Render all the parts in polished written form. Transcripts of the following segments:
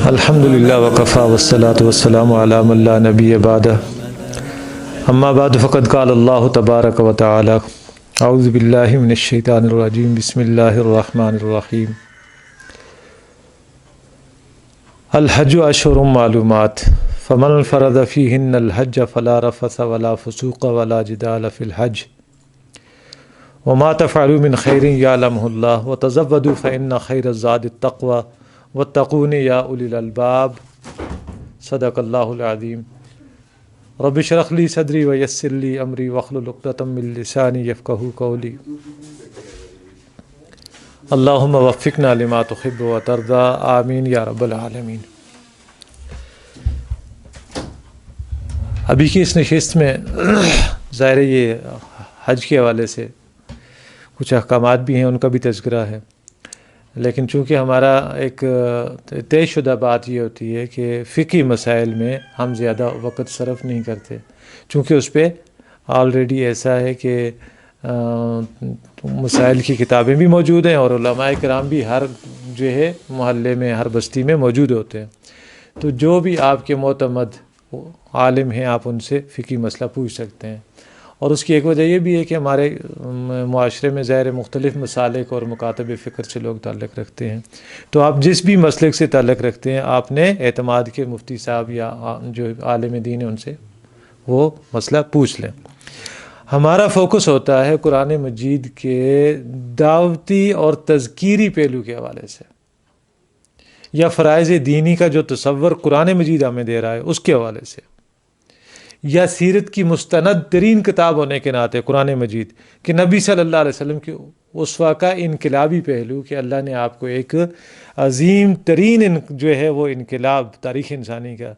الحمدللہ وکفیٰ والصلاة والسلام علی من لا نبی بعدہ اما بعد فقد قال اللہ تبارک و تعالی اعوذ باللہ من الشیطان الرجیم بسم اللہ الرحمن الرحیم الحج اشہر معلومات فمن فرض فیہن الحج فلا رفث ولا فسوق ولا جدال فی الحج وما تفعلوا من خیر یعلمہ اللہ وتزودوا فإن خیر الزاد التقوی واتقون یا اولی الالباب صدق اللہ العظیم رب اشرح لی صدری ویسر لی امری واحلل عقدۃ من لسانی یفقہوا قولی اللہم وفقنا لما تحب وترضى آمین یا رب العالمین۔ ابھی کی اس نشست میں ظاہر ہے یہ حج کے حوالے سے کچھ احکامات بھی ہیں، ان کا بھی تذکرہ ہے، لیکن چونکہ ہمارا ایک طے شدہ بات یہ ہوتی ہے کہ فقہی مسائل میں ہم زیادہ وقت صرف نہیں کرتے، چونکہ اس پہ آلریڈی ایسا ہے کہ مسائل کی کتابیں بھی موجود ہیں اور علماء کرام بھی ہر جو ہے محلے میں ہر بستی میں موجود ہوتے ہیں، تو جو بھی آپ کے معتمد عالم ہیں آپ ان سے فقہی مسئلہ پوچھ سکتے ہیں۔ اور اس کی ایک وجہ یہ بھی ہے کہ ہمارے معاشرے میں ظاہر مختلف مسالک اور مکاتب فکر سے لوگ تعلق رکھتے ہیں، تو آپ جس بھی مسلک سے تعلق رکھتے ہیں آپ نے اعتماد کے مفتی صاحب یا جو عالم دین ہیں ان سے وہ مسئلہ پوچھ لیں۔ ہمارا فوکس ہوتا ہے قرآن مجید کے دعوتی اور تذکیری پہلو کے حوالے سے، یا فرائض دینی کا جو تصور قرآن مجید ہمیں دے رہا ہے اس کے حوالے سے، یا سیرت کی مستند ترین کتاب ہونے کے ناطے قرآن مجید کہ نبی صلی اللہ علیہ وسلم کے اسوہ کا انقلابی پہلو کہ اللہ نے آپ کو ایک عظیم ترین جو ہے وہ انقلاب تاریخ انسانی کا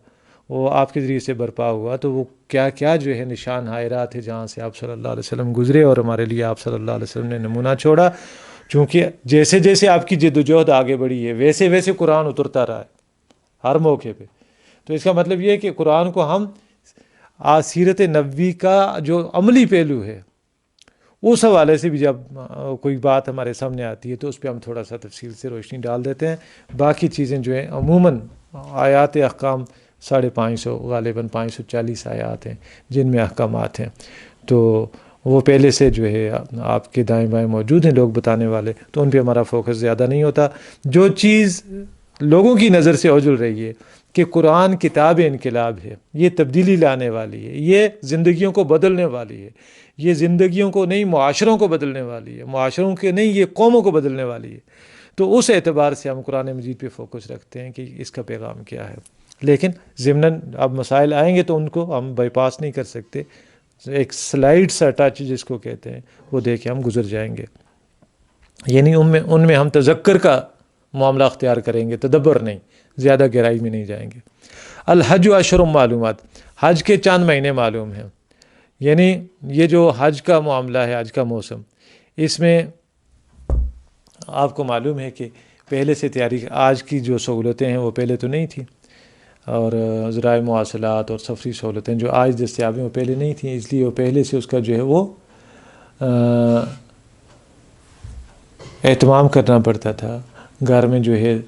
وہ آپ کے ذریعے سے برپا ہوا، تو وہ کیا کیا جو ہے نشان حائرات ہے جہاں سے آپ صلی اللہ علیہ وسلم گزرے اور ہمارے لیے آپ صلی اللہ علیہ وسلم نے نمونہ چھوڑا، چونکہ جیسے جیسے آپ کی جد و جہد آگے بڑھی ہے ویسے ویسے قرآن اترتا رہا ہے ہر موقع پہ، تو اس کا مطلب یہ ہے کہ قرآن کو ہم سیرت نبوی کا جو عملی پہلو ہے اس حوالے سے بھی جب کوئی بات ہمارے سامنے آتی ہے تو اس پہ ہم تھوڑا سا تفصیل سے روشنی ڈال دیتے ہیں۔ باقی چیزیں جو ہیں عموماً آیات احکام 550 غالباً 540 آیات ہیں جن میں احکامات ہیں، تو وہ پہلے سے جو ہے آپ کے دائیں بائیں موجود ہیں لوگ بتانے والے، تو ان پہ ہمارا فوکس زیادہ نہیں ہوتا۔ جو چیز لوگوں کی نظر سے اوجھل رہی ہے کہ قرآن کتاب انقلاب ہے، یہ تبدیلی لانے والی ہے، یہ زندگیوں کو بدلنے والی ہے، یہ زندگیوں کو نہیں معاشروں کو بدلنے والی ہے، معاشروں کے نہیں یہ قوموں کو بدلنے والی ہے، تو اس اعتبار سے ہم قرآن مجید پہ فوکس رکھتے ہیں کہ اس کا پیغام کیا ہے۔ لیکن ضمناً اب مسائل آئیں گے تو ان کو ہم بائی پاس نہیں کر سکتے، ایک سلائڈ سا ٹچ جس کو کہتے ہیں وہ دے کے ہم گزر جائیں گے، یعنی ان میں ہم تذکر کا معاملہ اختیار کریں گے، تدبر نہیں، زیادہ گہرائی میں نہیں جائیں گے۔ الحج اشہر معلومات، حج کے چاند مہینے معلوم ہیں، یعنی یہ جو حج کا معاملہ ہے، حج کا موسم، اس میں آپ کو معلوم ہے کہ پہلے سے تیاری، آج کی جو سہولتیں ہیں وہ پہلے تو نہیں تھیں، اور ذرائع مواصلات اور سفری سہولتیں جو آج دستیاب ہیں وہ پہلے نہیں تھیں، اس لیے وہ پہلے سے اس کا جو ہے وہ اہتمام کرنا پڑتا تھا، گھر میں جو ہے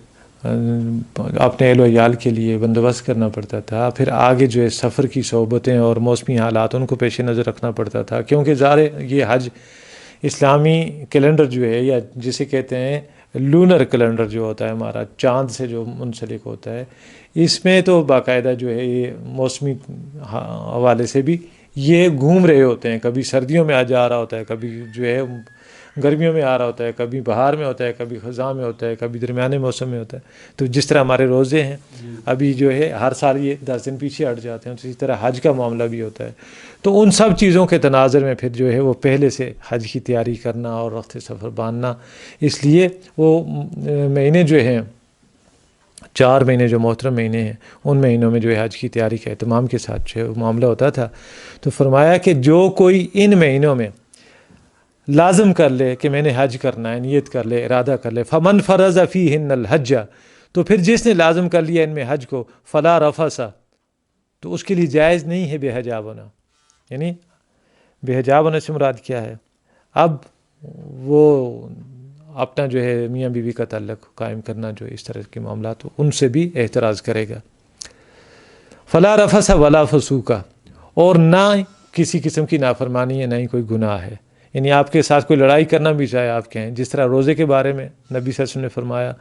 اپنے اہل و عیال کے لیے بندوبست کرنا پڑتا تھا، پھر آگے جو ہے سفر کی صحبتیں اور موسمی حالات ان کو پیش نظر رکھنا پڑتا تھا، کیونکہ ظاہر یہ حج اسلامی کیلنڈر جو ہے یا جسے کہتے ہیں لونر کیلنڈر جو ہوتا ہے ہمارا چاند سے جو منسلک ہوتا ہے، اس میں تو باقاعدہ جو ہے یہ موسمی حوالے سے بھی یہ گھوم رہے ہوتے ہیں، کبھی سردیوں میں آ جا رہا ہوتا ہے، کبھی جو ہے گرمیوں میں آ رہا ہوتا ہے، کبھی بہار میں ہوتا ہے، کبھی خزاں میں ہوتا ہے، کبھی درمیانے موسم میں ہوتا ہے، تو جس طرح ہمارے روزے ہیں ابھی جو ہے ہر سال یہ 10 دن پیچھے ہٹ جاتے ہیں، تو اسی طرح حج کا معاملہ بھی ہوتا ہے، تو ان سب چیزوں کے تناظر میں پھر جو ہے وہ پہلے سے حج کی تیاری کرنا اور وقت سفر باندھنا، اس لیے وہ مہینے جو ہیں 4 مہینے جو محترم مہینے ہیں ان مہینوں میں جو ہے حج کی تیاری کا اہتمام کے ساتھ جو ہے وہ معاملہ ہوتا تھا، تو فرمایا کہ جو کوئی ان مہینوں میں لازم کر لے کہ میں نے حج کرنا ہے، نیت کر لے، ارادہ کر لے، فمن فرض فیہن الحج، تو پھر جس نے لازم کر لیا ان میں حج کو، فلا رفث، تو اس کے لیے جائز نہیں ہے بے حجاب ہونا، یعنی بے حجاب ہونے سے مراد کیا ہے؟ اب وہ اپنا جو ہے میاں بیوی کا تعلق قائم کرنا جو اس طرح کے معاملات ان سے بھی احتراز کرے گا۔ فلا رفث ولا فسوق، اور نہ کسی قسم کی نافرمانی ہے، نہ ہی کوئی گناہ ہے، یعنی آپ کے ساتھ کوئی لڑائی کرنا بھی چاہے آپ کہیں، جس طرح روزے کے بارے میں نبی صلی اللہ علیہ وسلم نے فرمایا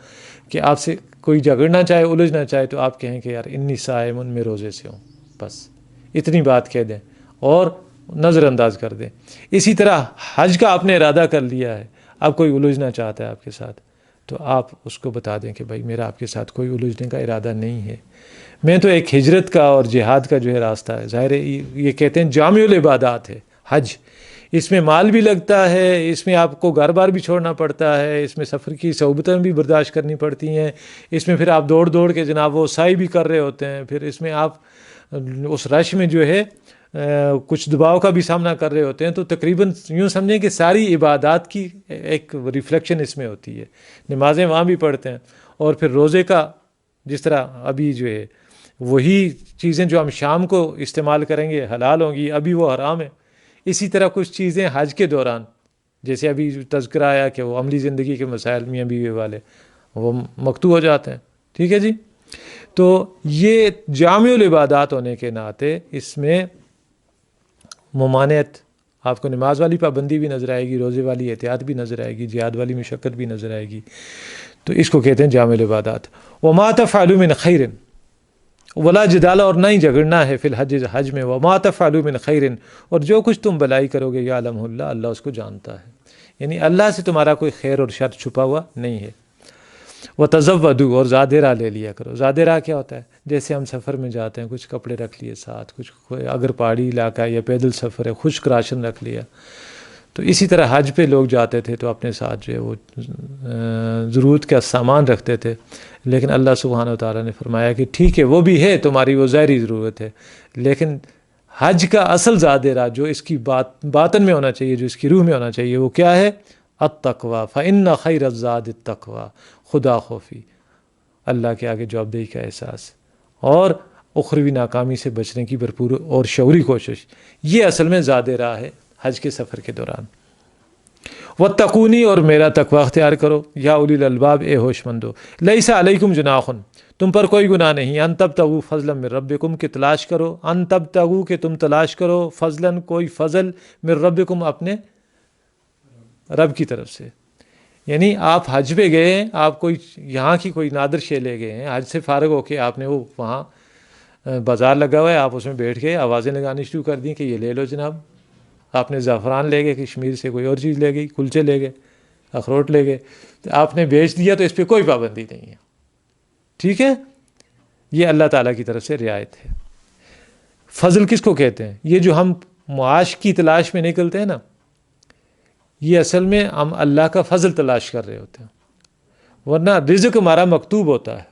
کہ آپ سے کوئی جھگڑنا چاہے، الجھنا چاہے تو آپ کہیں کہ یار انی صائم، میں روزے سے ہوں، بس اتنی بات کہہ دیں اور نظر انداز کر دیں۔ اسی طرح حج کا آپ نے ارادہ کر لیا ہے، اب کوئی الجھنا چاہتا ہے آپ کے ساتھ تو آپ اس کو بتا دیں کہ بھائی میرا آپ کے ساتھ کوئی الجھنے کا ارادہ نہیں ہے، میں تو ایک ہجرت کا اور جہاد کا جو ہے راستہ ہے۔ ظاہر ہے یہ کہتے ہیں جامع العبادات ہے حج، اس میں مال بھی لگتا ہے، اس میں آپ کو گھر بار بھی چھوڑنا پڑتا ہے، اس میں سفر کی صعوبتیں بھی برداشت کرنی پڑتی ہیں، اس میں پھر آپ دوڑ کے جناب وہ سعی بھی کر رہے ہوتے ہیں، پھر اس میں آپ اس رش میں جو ہے کچھ دباؤ کا بھی سامنا کر رہے ہوتے ہیں، تو تقریباً یوں سمجھیں کہ ساری عبادات کی ایک ریفلیکشن اس میں ہوتی ہے۔ نمازیں وہاں بھی پڑھتے ہیں، اور پھر روزے کا جس طرح ابھی جو ہے وہی چیزیں جو ہم شام کو استعمال کریں گے حلال ہوں گی، ابھی وہ حرام ہے، اسی طرح کچھ چیزیں حج کے دوران جیسے ابھی تذکرہ آیا کہ وہ عملی زندگی کے مسائل میاں بیوی والے وہ مقطوع ہو جاتے ہیں، ٹھیک ہے جی۔ تو یہ جامع العبادات ہونے کے ناطے اس میں ممانعت، آپ کو نماز والی پابندی بھی نظر آئے گی، روزے والی احتیاط بھی نظر آئے گی، جہاد والی مشقت بھی نظر آئے گی، تو اس کو کہتے ہیں جامع العبادات۔ وما تفعلوا من خیر ولا جدال، اور نہ ہی جھگڑنا ہے فی الحج، حج میں، وما تفعلوا من خیر، اور جو کچھ تم بلائی کرو گے یعلمہ اللہ، اللہ اس کو جانتا ہے، یعنی اللہ سے تمہارا کوئی خیر اور شر چھپا ہوا نہیں ہے۔ وتزودوا، اور زاد راہ لے لیا کرو۔ زاد راہ کیا ہوتا ہے؟ جیسے ہم سفر میں جاتے ہیں، کچھ کپڑے رکھ لیے ساتھ، کچھ اگر پہاڑی علاقہ ہے یا پیدل سفر ہے خشک راشن رکھ لیا، تو اسی طرح حج پہ لوگ جاتے تھے تو اپنے ساتھ جو ہے وہ ضرورت کا سامان رکھتے تھے، لیکن اللہ سبحانہ و تعالیٰ نے فرمایا کہ ٹھیک ہے وہ بھی ہے تمہاری وہ ظاہری ضرورت ہے، لیکن حج کا اصل زاد راہ جو اس کی باطن میں ہونا چاہیے، جو اس کی روح میں ہونا چاہیے، وہ کیا ہے؟ التقویٰ، فإن خیر الزاد التقویٰ، خدا خوفی، اللہ کے آگے جوابدہی کا احساس، اور اخروی ناکامی سے بچنے کی بھرپور اور شعوری کوشش، یہ اصل میں زاد راہ ہے حج کے سفر کے دوران۔ واتقونی، اور میرا تقویٰ اختیار کرو، یا اولی الالباب، اے ہوش مندو، لیس علیکم جناح، تم پر کوئی گناہ نہیں، ان تبتغوا فضلا من ربکم، کہ تلاش کرو، ان تبتغوا، کہ تم تلاش کرو، فضلا، کوئی فضل، من ربکم، اپنے رب کی طرف سے، یعنی آپ حج پہ گئے ہیں، آپ کوئی یہاں کی کوئی نادر شے لے گئے ہیں، حج سے فارغ ہو کے آپ نے وہ وہاں بازار لگا ہوا ہے، آپ اس میں بیٹھ کے آوازیں لگانی شروع کر دیں کہ یہ لے لو جناب، آپ نے زعفران لے گئے، کشمیر سے کوئی اور چیز لے گئی، کلچے لے گئے، اخروٹ لے گئے، تو آپ نے بیچ دیا، تو اس پہ کوئی پابندی نہیں ہے، ٹھیک ہے، یہ اللہ تعالیٰ کی طرف سے رعایت ہے۔ فضل کس کو کہتے ہیں؟ یہ جو ہم معاش کی تلاش میں نکلتے ہیں نا، یہ اصل میں ہم اللہ کا فضل تلاش کر رہے ہوتے ہیں، ورنہ رزق ہمارا مکتوب ہوتا ہے،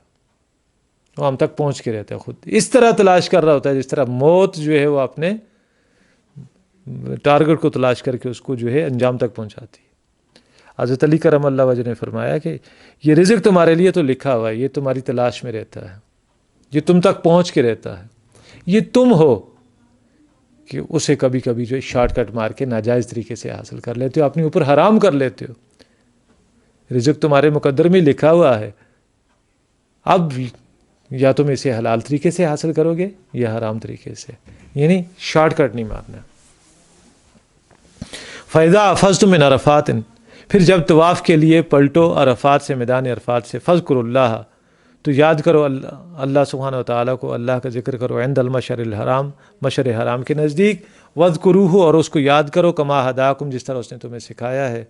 وہ ہم تک پہنچ کے رہتا ہے، خود اس طرح تلاش کر رہا ہوتا ہے جس طرح موت جو ہے وہ اپنے ٹارگٹ کو تلاش کر کے اس کو جو ہے انجام تک پہنچاتی ہے۔ حضرت علی کرم اللہ وجہ نے فرمایا کہ یہ رزق تمہارے لیے تو لکھا ہوا ہے، یہ تمہاری تلاش میں رہتا ہے، یہ تم تک پہنچ کے رہتا ہے، یہ تم ہو کہ اسے کبھی کبھی جو ہے شارٹ کٹ مار کے ناجائز طریقے سے حاصل کر لیتے ہو، اپنے اوپر حرام کر لیتے ہو۔ رزق تمہارے مقدر میں لکھا ہوا ہے، اب یا تم اسے حلال طریقے سے حاصل کرو گے یا حرام طریقے سے، یعنی شارٹ کٹ نہیں مارنا۔ فَإِذَا أَفَضْتُم مِّنْ عَرَفَاتٍ، پھر جب طواف کے لیے پلٹو عرفات سے، میدان عرفات سے، فَاذْكُرُوا اللَّهَ، تو یاد کرو اللہ سبحانہ و تعالیٰ کو، اللہ کا ذکر کرو، عند المشعر الحرام، مشعر حرام کے نزدیک، وَاذْكُرُوهُ، اور اس کو یاد کرو، كَمَا هَدَاكُمْ، جس طرح اس نے تمہیں سکھایا ہے،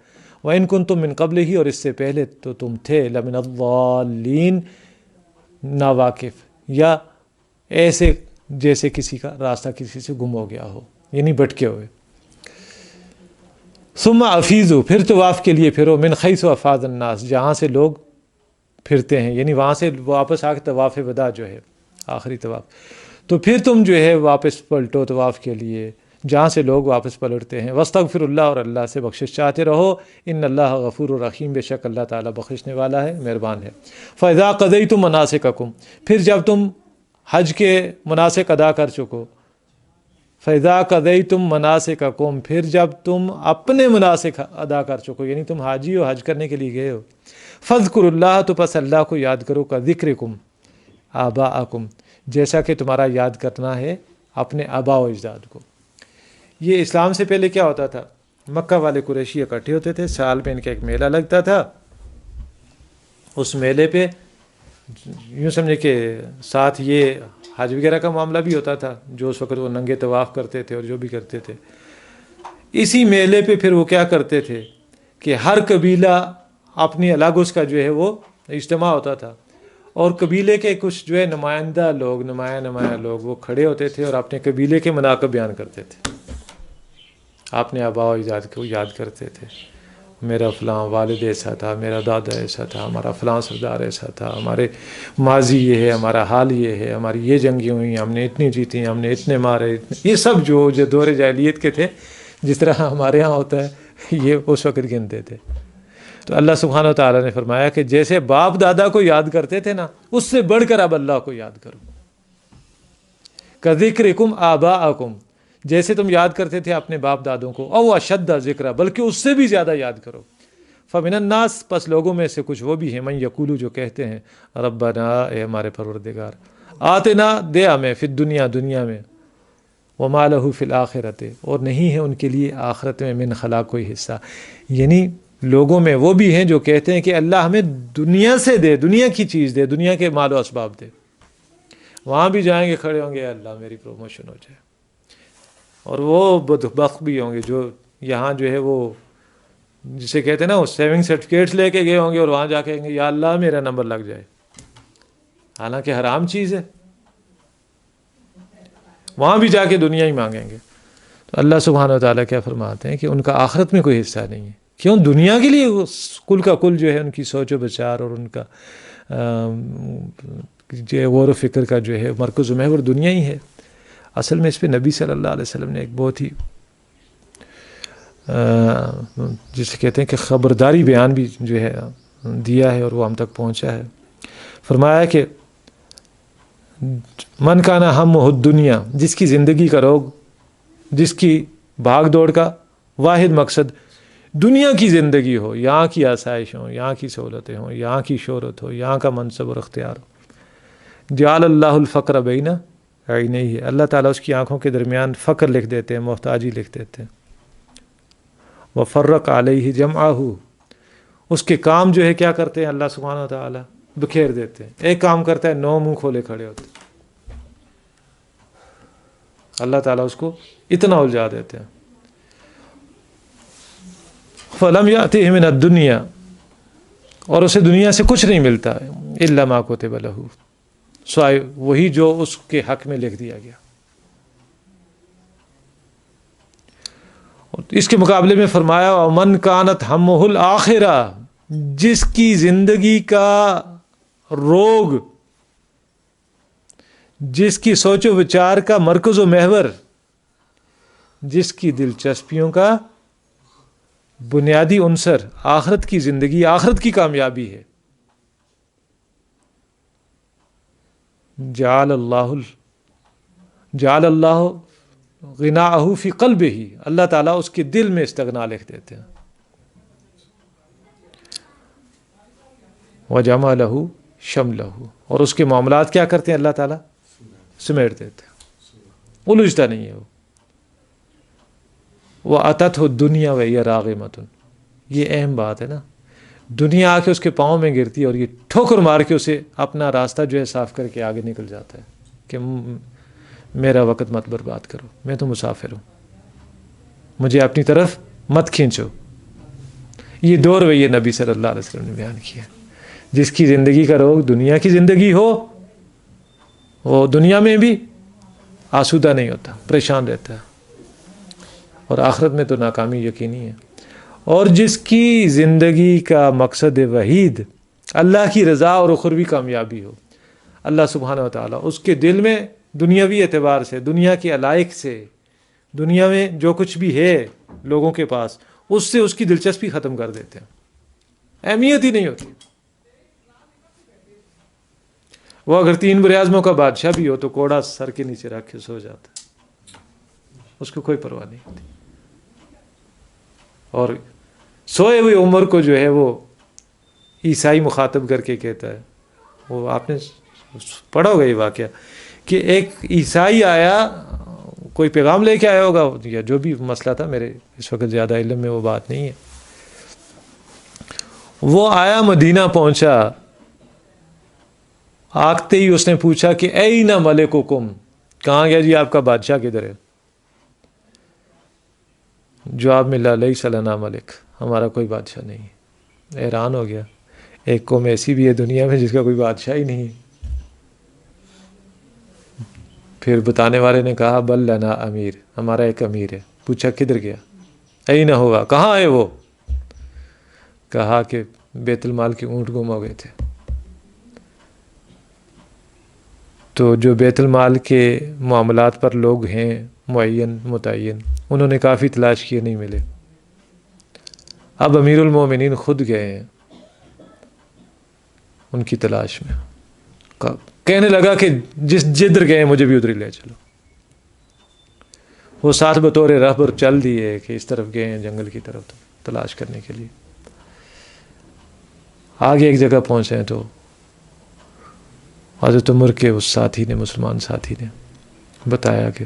وَإِن كُنتُم مِّن قَبْلِهِ، اور اس سے پہلے تو تم تھے، لَمِنَ الضَّالِّينَ، ناواقف، یا ایسے جیسے کسی کا راستہ کسی سے گم ہو گیا ہو، یعنی بھٹکے ہوئے۔ ثم افیضوا، پھر طواف کے لیے پھرو، من حیث افاض الناس، جہاں سے لوگ پھرتے ہیں، یعنی وہاں سے واپس آ کے طواف وداع جو ہے آخری طواف، تو پھر تم جو ہے واپس پلٹو طواف کے لیے جہاں سے لوگ واپس پلٹتے ہیں، واستغفر اللہ، اور اللہ سے بخشش چاہتے رہو، ان اللہ غفور الرحیم، بے شک اللہ تعالیٰ بخشنے والا ہے، مہربان ہے۔ فاذا قضیتم مناسککم، پھر جب تم حج کے مناسک ادا کر چکو، فَإِذَا قَضَيْتُم مَنَاسِكَكُم، پھر جب تم اپنے مناسک ادا کر چکو، یعنی تم حاجی ہو، حج کرنے کے لیے گئے ہو، فَاذْكُرُوا اللَّهَ، تو پس اللہ کو یاد کرو، كَذِكْرِكُمْ آباءَكُم، جیسا کہ تمہارا یاد کرنا ہے اپنے آباء و اجداد کو۔ یہ اسلام سے پہلے کیا ہوتا تھا؟ مکہ والے قریشی اکٹھے ہوتے تھے، سال میں ان کا ایک میلہ لگتا تھا، اس میلے پہ یوں سمجھے کہ ساتھ یہ حج وغیرہ کا معاملہ بھی ہوتا تھا، جو اس وقت وہ ننگے طواف کرتے تھے اور جو بھی کرتے تھے۔ اسی میلے پہ پھر وہ کیا کرتے تھے کہ ہر قبیلہ اپنی الگ اس کا جو ہے وہ اجتماع ہوتا تھا، اور قبیلے کے کچھ جو ہے نمائندہ لوگ، نمایاں لوگ وہ کھڑے ہوتے تھے اور اپنے قبیلے کے مناقب بیان کرتے تھے، اپنے آباء و اجداد کو یاد کرتے تھے، میرا فلاں والد ایسا تھا، میرا دادا ایسا تھا، ہمارا فلاں سردار ایسا تھا، ہمارے ماضی یہ ہے، ہمارا حال یہ ہے، ہماری یہ جنگیں ہوئیں، ہم نے اتنی جیتی، ہم نے اتنے مارے، یہ سب جو دور جاہلیت کے تھے، جس طرح ہمارے ہاں ہوتا ہے، یہ اس وقت گنتے تھے۔ تو اللہ سبحانہ و تعالیٰ نے فرمایا کہ جیسے باپ دادا کو یاد کرتے تھے نا، اس سے بڑھ کر اب اللہ کو یاد کرو۔ کذکرکم آباءکم، جیسے تم یاد کرتے تھے اپنے باپ دادوں کو، او اشد ذکر، بلکہ اس سے بھی زیادہ یاد کرو۔ فمن الناس، پس لوگوں میں سے کچھ وہ بھی ہیں، من یقولو، جو کہتے ہیں، ربنا، اے ہمارے پروردگار، آتنا، دے ہمیں، فی الدنیا، دنیا میں، وما لہ فی الآخرۃ، اور نہیں ہے ان کے لیے آخرت میں من خلاق کوئی حصہ۔ یعنی لوگوں میں وہ بھی ہیں جو کہتے ہیں کہ اللہ ہمیں دنیا سے دے، دنیا کی چیز دے، دنیا کے مال و اسباب دے، وہاں بھی جائیں گے، کھڑے ہوں گے، اللہ میری پروموشن ہو جائے۔ اور وہ بدبخت بھی ہوں گے جو یہاں جو ہے وہ جسے کہتے ہیں نا، وہ سیونگ سرٹیفکیٹس لے کے گئے ہوں گے اور وہاں جا کے کہیں گے یا اللہ میرا نمبر لگ جائے، حالانکہ حرام چیز ہے، وہاں بھی جا کے دنیا ہی مانگیں گے۔ تو اللہ سبحانہ و تعالیٰ کیا فرماتے ہیں کہ ان کا آخرت میں کوئی حصہ نہیں ہے۔ کیوں؟ دنیا کے لیے کل کا کل جو ہے ان کی سوچ و بچار اور ان کا جو ہے غور و فکر کا جو ہے مرکز و محور دنیا ہی ہے۔ اصل میں اس پہ نبی صلی اللہ علیہ وسلم نے ایک بہت ہی جسے کہتے ہیں کہ خبرداری بیان بھی جو ہے دیا ہے، اور وہ ہم تک پہنچا ہے۔ فرمایا کہ من کان ہمہ الدنیا، جس کی زندگی کا روگ، جس کی بھاگ دوڑ کا واحد مقصد دنیا کی زندگی ہو، یہاں کی آسائش ہوں، یہاں کی سہولتیں ہوں، یہاں کی شہرت ہو، یہاں کا منصب اور اختیار ہو، جعل اللہ الفقر بین عینیہ، اللہ تعالیٰ اس کی آنکھوں کے درمیان فقر لکھ دیتے ہیں، محتاجی لکھ دیتے ہیں۔ وفرق علیہ جمعہ، اس کے کام جو ہے کیا کرتے ہیں اللہ سبحانہ و تعالیٰ؟ بکھیر دیتے ہیں۔ ایک کام کرتا ہے، 9 منہ کھولے کھڑے ہوتے ہیں، اللہ تعالیٰ اس کو اتنا الجھا دیتے ہیں۔ فلم یأتہ من الدنیا، اور اسے دنیا سے کچھ نہیں ملتا ہے، الا ما کتب لہ، سوائے وہی جو اس کے حق میں لکھ دیا گیا۔ اس کے مقابلے میں فرمایا ومن کانت ہمہ الآخرہ، جس کی زندگی کا روگ، جس کی سوچ و وچار کا مرکز و محور، جس کی دلچسپیوں کا بنیادی عنصر آخرت کی زندگی، آخرت کی کامیابی ہے، جعل اللہ غناءہ فی قلبہ، اللہ تعالیٰ اس کے دل میں استغنا لکھ دیتے ہیں، وجمع لہ شملہ، اور اس کے معاملات کیا کرتے ہیں اللہ تعالیٰ؟ سمیٹ دیتے ہیں، الجھتا نہیں ہے وہ۔ وَأَتَتْهُ الدُّنْيَا وَهِيَ رَاغِمَةٌ، یہ اہم بات ہے نا، دنیا آ کے اس کے پاؤں میں گرتی ہے اور یہ ٹھوکر مار کے اسے اپنا راستہ جو ہے صاف کر کے آگے نکل جاتا ہے کہ میرا وقت مت برباد کرو، میں تو مسافر ہوں، مجھے اپنی طرف مت کھینچو۔ یہ دو رویے نبی صلی اللہ علیہ وسلم نے بیان کیا۔ جس کی زندگی کا روگ دنیا کی زندگی ہو، وہ دنیا میں بھی آسودہ نہیں ہوتا، پریشان رہتا ہے، اور آخرت میں تو ناکامی یقینی ہے۔ اور جس کی زندگی کا مقصد وحید اللہ کی رضا اور اخروی کامیابی ہو، اللہ سبحانہ و تعالیٰ اس کے دل میں دنیاوی اعتبار سے، دنیا کے علائق سے، دنیا میں جو کچھ بھی ہے لوگوں کے پاس، اس سے اس کی دلچسپی ختم کر دیتے ہیں، اہمیت ہی نہیں ہوتی۔ وہ اگر 3 براعظموں کا بادشاہ بھی ہو تو کوڑا سر کے نیچے رکھ کے سو جاتا ہے، اس کو کوئی پرواہ نہیں ہوتی. اور سوئے ہوئی عمر کو جو ہے وہ عیسائی مخاطب کر کے کہتا ہے, وہ آپ نے پڑھا ہوگا یہ واقعہ, کہ ایک عیسائی آیا, کوئی پیغام لے کے آیا ہوگا یا جو بھی مسئلہ تھا, میرے اس وقت زیادہ علم میں وہ بات نہیں ہے. وہ آیا, مدینہ پہنچا, آگتے ہی اس نے پوچھا کہ اینا ملککم, کہاں گیا جی آپ کا بادشاہ کدھر ہے؟ جواب ملا لیس لنا ملک, ہمارا کوئی بادشاہ نہیں. حیران ہو گیا, ایک قوم ایسی بھی ہے دنیا میں جس کا کوئی بادشاہ ہی نہیں. پھر بتانے والے نے کہا بل لنا امیر, ہمارا ایک امیر ہے. پوچھا کدھر گیا؟ اینا ہوا, کہاں ہے وہ؟ کہا کہ بیت المال کے اونٹ گم ہو گئے تھے. تو جو بیت المال کے معاملات پر لوگ ہیں معین متعین, انہوں نے کافی تلاش کیے, نہیں ملے. اب امیر المومنین خود گئے ہیں ان کی تلاش میں. کہنے لگا کہ جدھر گئے مجھے بھی ادھر ہی لے چلو. وہ ساتھ بطور رہبر چل دیے کہ اس طرف گئے ہیں جنگل کی طرف تلاش کرنے کے لیے. آگے ایک جگہ پہنچے ہیں تو حضرت عمر کے اس ساتھی نے, مسلمان ساتھی نے بتایا کہ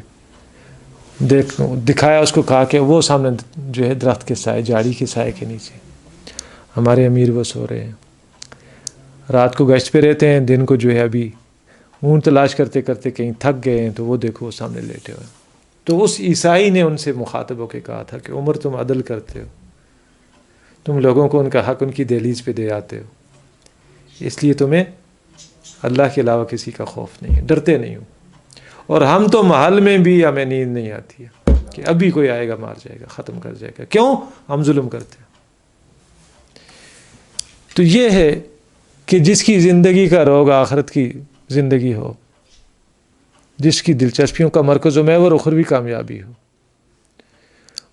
دکھایا اس کو, کہا کہ وہ سامنے جو ہے درخت کے سائے, جھاڑی کے سائے کے نیچے ہمارے امیر وہ سو رہے ہیں. رات کو گشت پہ رہتے ہیں, دن کو جو ہے ابھی اونٹ تلاش کرتے کرتے کہیں تھک گئے ہیں, تو وہ دیکھو وہ سامنے لیٹے ہوئے. تو اس عیسائی نے ان سے مخاطب ہو کے کہا تھا کہ عمر تم عدل کرتے ہو, تم لوگوں کو ان کا حق ان کی دہلیز پہ دے آتے ہو, اس لیے تمہیں اللہ کے علاوہ کسی کا خوف نہیں ہے, ڈرتے نہیں ہو. اور ہم تو محل میں بھی ہمیں نیند نہیں آتی ہے کہ ابھی کوئی آئے گا مار جائے گا ختم کر جائے گا. کیوں؟ ہم ظلم کرتے ہیں. تو یہ ہے کہ جس کی زندگی کا روگ آخرت کی زندگی ہو, جس کی دلچسپیوں کا مرکز و محور اخروی کامیابی ہو,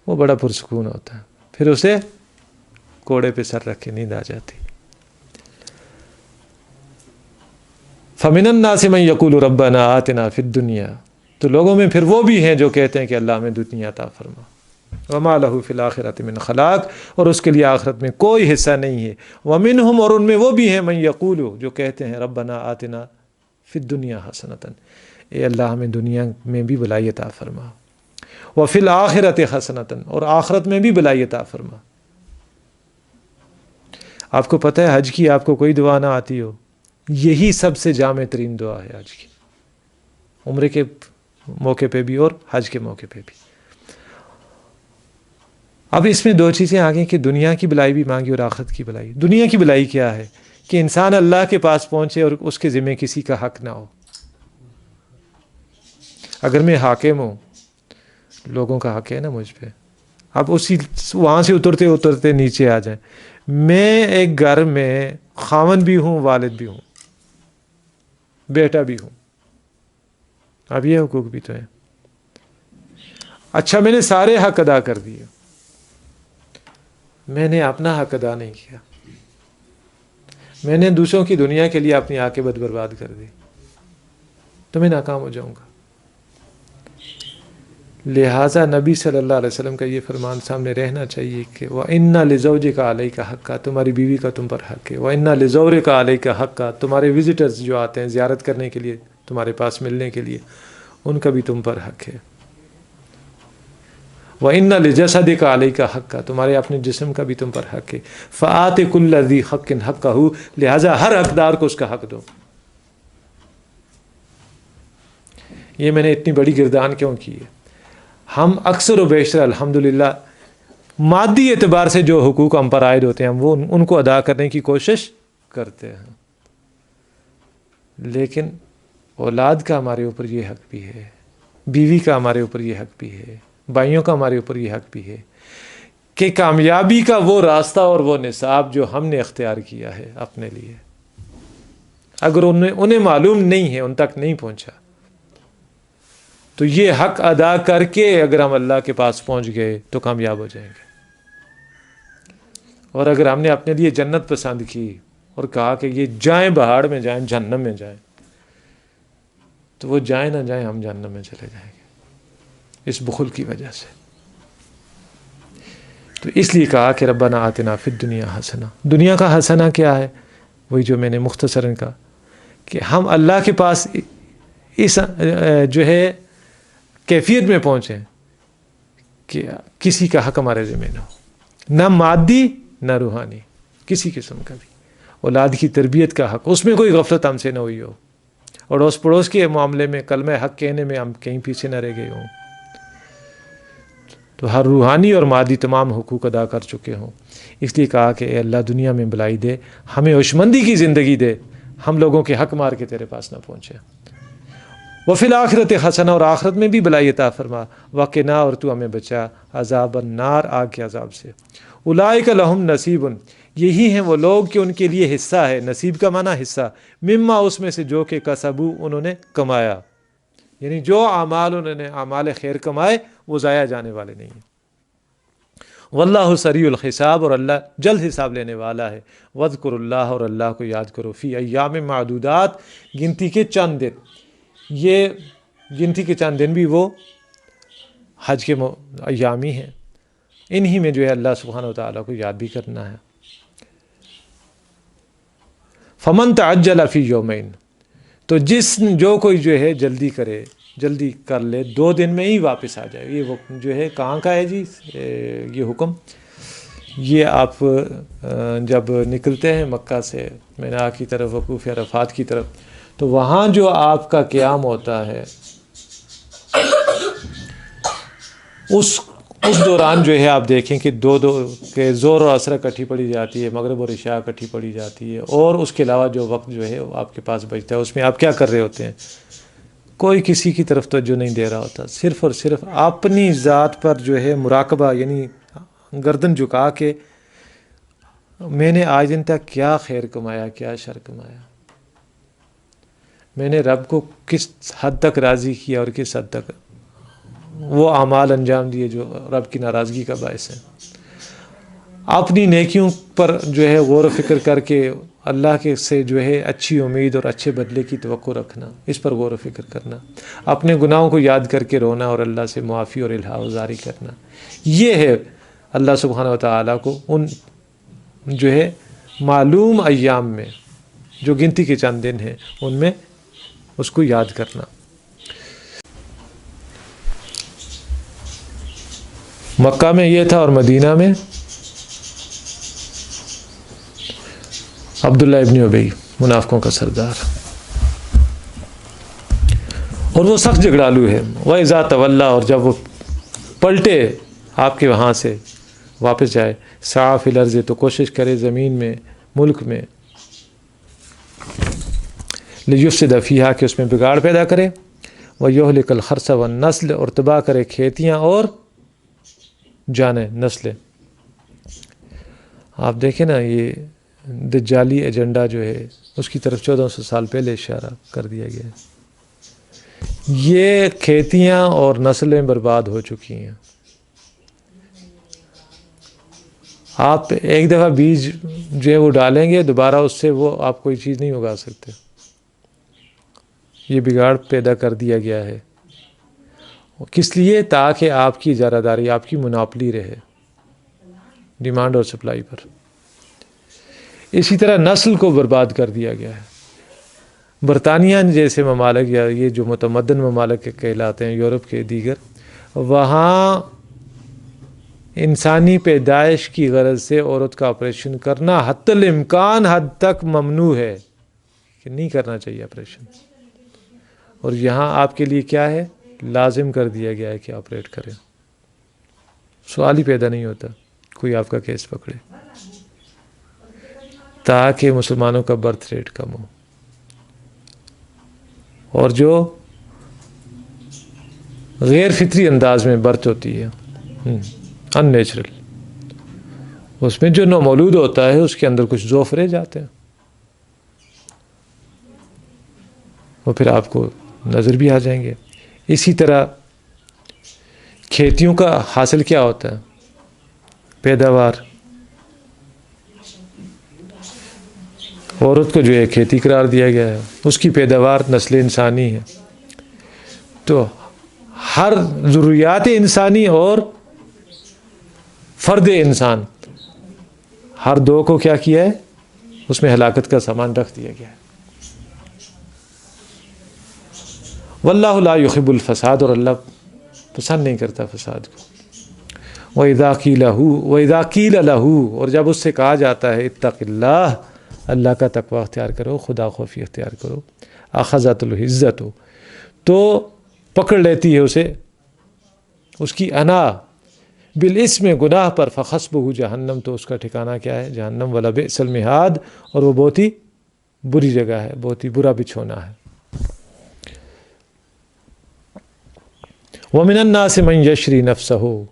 وہ بڑا پرسکون ہوتا ہے. پھر اسے کوڑے پہ سر رکھ کے نیند آ جاتی. فَمِنَ النَّاسِ مَن يَقُولُ رَبَّنَا آتِنَا فِي الدُّنْيَا, تو لوگوں میں پھر وہ بھی ہیں جو کہتے ہیں کہ اللہ ہمیں دنیا عطا فرما. وَمَا لَهُ فِي الْآخِرَةِ مِنْ خَلَاقٍ, اور اس کے لیے آخرت میں کوئی حصہ نہیں ہے. وَمِنْهُمْ, اور ان میں وہ بھی ہیں, مَن يَقُولُ, جو کہتے ہیں رَبَّنَا آتِنَا فِي الدُّنْيَا حَسَنَةً, اے اللہ ہمیں دنیا میں بھی بھلائی عطا فرما. وَفِي الْآخِرَةِ حَسَنَةً, اور آخرت میں بھی بھلائی عطا فرما. آپ کو پتہ ہے حج کی آپ کو کوئی دعا نہ آتی ہو, یہی سب سے جامع ترین دعا ہے حج کی, عمرے کے موقع پہ بھی اور حج کے موقع پہ بھی. اب اس میں دو چیزیں آ گئیں کہ دنیا کی بھلائی بھی مانگی اور آخرت کی بھلائی. دنیا کی بھلائی کیا ہے؟ کہ انسان اللہ کے پاس پہنچے اور اس کے ذمہ کسی کا حق نہ ہو. اگر میں حاکم ہوں, لوگوں کا حق ہے نا مجھ پہ, اب اسی وہاں سے اترتے اترتے نیچے آ جائیں. میں ایک گھر میں خاوند بھی ہوں, والد بھی ہوں, بیٹا بھی ہوں, اب یہ حقوق بھی تو ہیں. اچھا, میں نے سارے حق ادا کر دیے, میں نے اپنا حق ادا نہیں کیا, میں نے دوسروں کی دنیا کے لیے اپنی عاقبت برباد کر دی, تو میں ناکام ہو جاؤں گا. لہٰذا نبی صلی اللہ علیہ وسلم کا یہ فرمان سامنے رہنا چاہیے کہ وَإِنَّ لِزَوْجِكَ عَلَيْكَ حَقًّا, تمہاری بیوی کا تم پر حق ہے. وَإِنَّ لِزَوْرِكَ عَلَيْكَ حَقًّا, تمہارے وزٹرز جو آتے ہیں زیارت کرنے کے لیے تمہارے پاس ملنے کے لیے, ان کا بھی تم پر حق ہے. وَإِنَّ لِجَسَدِكَ عَلَيْكَ حَقًّا, تمہارے اپنے جسم کا بھی تم پر حق ہے. فَآتِ كُلَّ ذِي حَقٍّ حَقَّهُ, لہٰذا ہر حقدار کو اس کا حق دو. یہ میں نے اتنی بڑی گردان کیوں کی ہے؟ ہم اکثر و بیشتر الحمدللہ مادی اعتبار سے جو حقوق ہم پر عائد ہوتے ہیں ہم وہ ان کو ادا کرنے کی کوشش کرتے ہیں, لیکن اولاد کا ہمارے اوپر یہ حق بھی ہے, بیوی کا ہمارے اوپر یہ حق بھی ہے, بھائیوں کا ہمارے اوپر یہ حق بھی ہے کہ کامیابی کا وہ راستہ اور وہ نصاب جو ہم نے اختیار کیا ہے اپنے لیے, اگر انہیں معلوم نہیں ہے, ان تک نہیں پہنچا, تو یہ حق ادا کر کے اگر ہم اللہ کے پاس پہنچ گئے تو کامیاب ہو جائیں گے. اور اگر ہم نے اپنے لیے جنت پسند کی اور کہا کہ یہ جائیں پہاڑ میں جائیں, جہنم میں جائیں, تو وہ جائیں نہ جائیں ہم جہنم میں چلے جائیں گے. اس بخل کی وجہ سے۔ تو اس لیے کہا کہ ربنا آتنا فی الدنیا حسنہ۔ دنیا کا حسنہ کیا ہے؟ وہی جو میں نے مختصراً کہا کہ ہم اللہ کے پاس اس جو ہے کیفیت میں پہنچیں کہ کسی کا حق ہمارے ذمہ نہ ہو، نہ مادی نہ روحانی، کسی قسم کا بھی۔ اولاد کی تربیت کا حق، اس میں کوئی غفلت ہم سے نہ ہوئی ہو، اڑوس پڑوس کے معاملے میں کلمہ حق کہنے میں ہم کہیں پیچھے نہ رہ گئے ہوں، تو ہر روحانی اور مادی تمام حقوق ادا کر چکے ہوں۔ اس لیے کہا کہ اے اللہ دنیا میں بلائی دے، ہمیں ہوشمندی کی زندگی دے، ہم لوگوں کے حق مار کے تیرے پاس نہ پہنچے۔ وفی الآخرت حسنہ، اور آخرت میں بھی بلائی عطا فرما، وقنا، اور تو ہمیں بچا، عذاب النار، آگ کے عذاب سے۔ اولئک لہم نصیب، یہی ہیں وہ لوگ کہ ان کے لیے حصہ ہے، نصیب کا معنی حصہ، مما، اس میں سے جو کہ کسبو، انہوں نے کمایا، یعنی جو اعمال انہوں نے اعمال خیر کمائے وہ ضائع جانے والے نہیں ہیں۔ واللہ سریع الحساب، اور اللہ جلد حساب لینے والا ہے۔ وذکر اللہ، اور اللہ کو یاد کرو، فی ایام معدودات، گنتی کے چند دن۔ یہ گنتی کے چند دن بھی وہ حج کے ایامی ہیں، انہی میں جو ہے اللہ سبحانہ و تعالیٰ کو یاد بھی کرنا ہے۔ فمن تعجل فی یومین، تو جو کوئی جو ہے جلدی کرے، جلدی کر لے، 2 دن میں ہی واپس آ جائے۔ یہ وہ جو ہے کہاں کا ہے جی یہ حکم؟ یہ آپ جب نکلتے ہیں مکہ سے مینا کی طرف، وقوف عرفات کی طرف، تو وہاں جو آپ کا قیام ہوتا ہے اس دوران جو ہے آپ دیکھیں کہ دو کہ زور اور عصر اکٹھی پڑھی جاتی ہے، مغرب اور عشاء اکٹھی پڑھی جاتی ہے، اور اس کے علاوہ جو وقت جو ہے آپ کے پاس بچتا ہے اس میں آپ کیا کر رہے ہوتے ہیں؟ کوئی کسی کی طرف توجہ نہیں دے رہا ہوتا، صرف اور صرف اپنی ذات پر جو ہے مراقبہ، یعنی گردن جھکا کے میں نے آج دن تک کیا خیر کمایا، کیا شر کمایا، میں نے رب کو کس حد تک راضی کیا اور کس حد تک وہ اعمال انجام دیے جو رب کی ناراضگی کا باعث ہے۔ اپنی نیکیوں پر جو ہے غور و فکر کر کے اللہ کے سے جو ہے اچھی امید اور اچھے بدلے کی توقع رکھنا، اس پر غور و فکر کرنا، اپنے گناہوں کو یاد کر کے رونا اور اللہ سے معافی اور الحاح گزاری کرنا، یہ ہے اللہ سبحانہ و تعالیٰ کو ان جو ہے معلوم ایام میں جو گنتی کے چند دن ہیں ان میں اس کو یاد کرنا۔ مکہ میں یہ تھا، اور مدینہ میں عبداللہ ابن ابی، منافقوں کا سردار، اور وہ سخت جھگڑالو ہے۔ وَإِذَا تَوَلَّى، اور جب وہ پلٹے آپ کے وہاں سے واپس جائے، سعیٰ فی الارض، تو کوشش کرے زمین میں، ملک میں، لیفسد فیہا، کہ اس میں بگاڑ پیدا کرے، ویہلک الحرث والنسل، اور تباہ کرے کھیتیاں اور جانیں، نسلیں۔ آپ دیکھیں نا، یہ دجالی ایجنڈا جو ہے اس کی طرف 1400 سال پہلے اشارہ کر دیا گیا ہے۔ یہ کھیتیاں اور نسلیں برباد ہو چکی ہیں۔ آپ ایک دفعہ بیج جو ہے وہ ڈالیں گے، دوبارہ اس سے وہ آپ کوئی چیز نہیں اگا سکتے، یہ بگاڑ پیدا کر دیا گیا ہے۔ کس لیے؟ تاکہ آپ کی اجارہ داری، آپ کی مناپلی رہے ڈیمانڈ اور سپلائی پر۔ اسی طرح نسل کو برباد کر دیا گیا ہے۔ برطانیہ جیسے ممالک، یا یہ جو متمدن ممالک کہلاتے ہیں یورپ کے دیگر، وہاں انسانی پیدائش کی غرض سے عورت کا آپریشن کرنا حتی الامکان حد تک ممنوع ہے، کہ نہیں کرنا چاہیے آپریشن، اور یہاں آپ کے لیے کیا ہے؟ لازم کر دیا گیا ہے کہ آپریٹ کریں۔ سوال ہی پیدا نہیں ہوتا کوئی آپ کا کیس پکڑے، تاکہ مسلمانوں کا برتھ ریٹ کم ہو، اور جو غیر فطری انداز میں برتھ ہوتی ہے، ان نیچرل، اس میں جو نومولود ہوتا ہے اس کے اندر کچھ ضعف رہ جاتے ہیں، وہ پھر آپ کو نظر بھی آ جائیں گے۔ اسی طرح کھیتیوں کا حاصل کیا ہوتا ہے؟ پیداوار۔ عورت کو جو ہے کھیتی قرار دیا گیا ہے، اس کی پیداوار نسل انسانی ہے۔ تو ہر ضروریات انسانی اور فرد انسان ہر دو کو کیا کیا ہے، اس میں ہلاکت کا سامان رکھ دیا گیا ہے۔ واللہ لا یحب الفساد، اور اللہ پسند نہیں کرتا فساد کو۔ وَإِذَا قِيلَ لَهُ، اور جب اس سے کہا جاتا ہے اتق اللہ، اللہ کا تقوی اختیار کرو، خدا خوفی اختیار کرو، اخذت العزت، تو پکڑ لیتی ہے اسے اس کی انا بالاسم، گناہ پر، فحسبہ جہنم، تو اس کا ٹھکانہ کیا ہے، جہنم، ولبئس المہاد، اور وہ بہت ہی بری جگہ ہے، بہت ہی برا بچھونا ہے۔ وَمِنَ النَّاسِ مَن يَشْرِي نَفْسَهُ،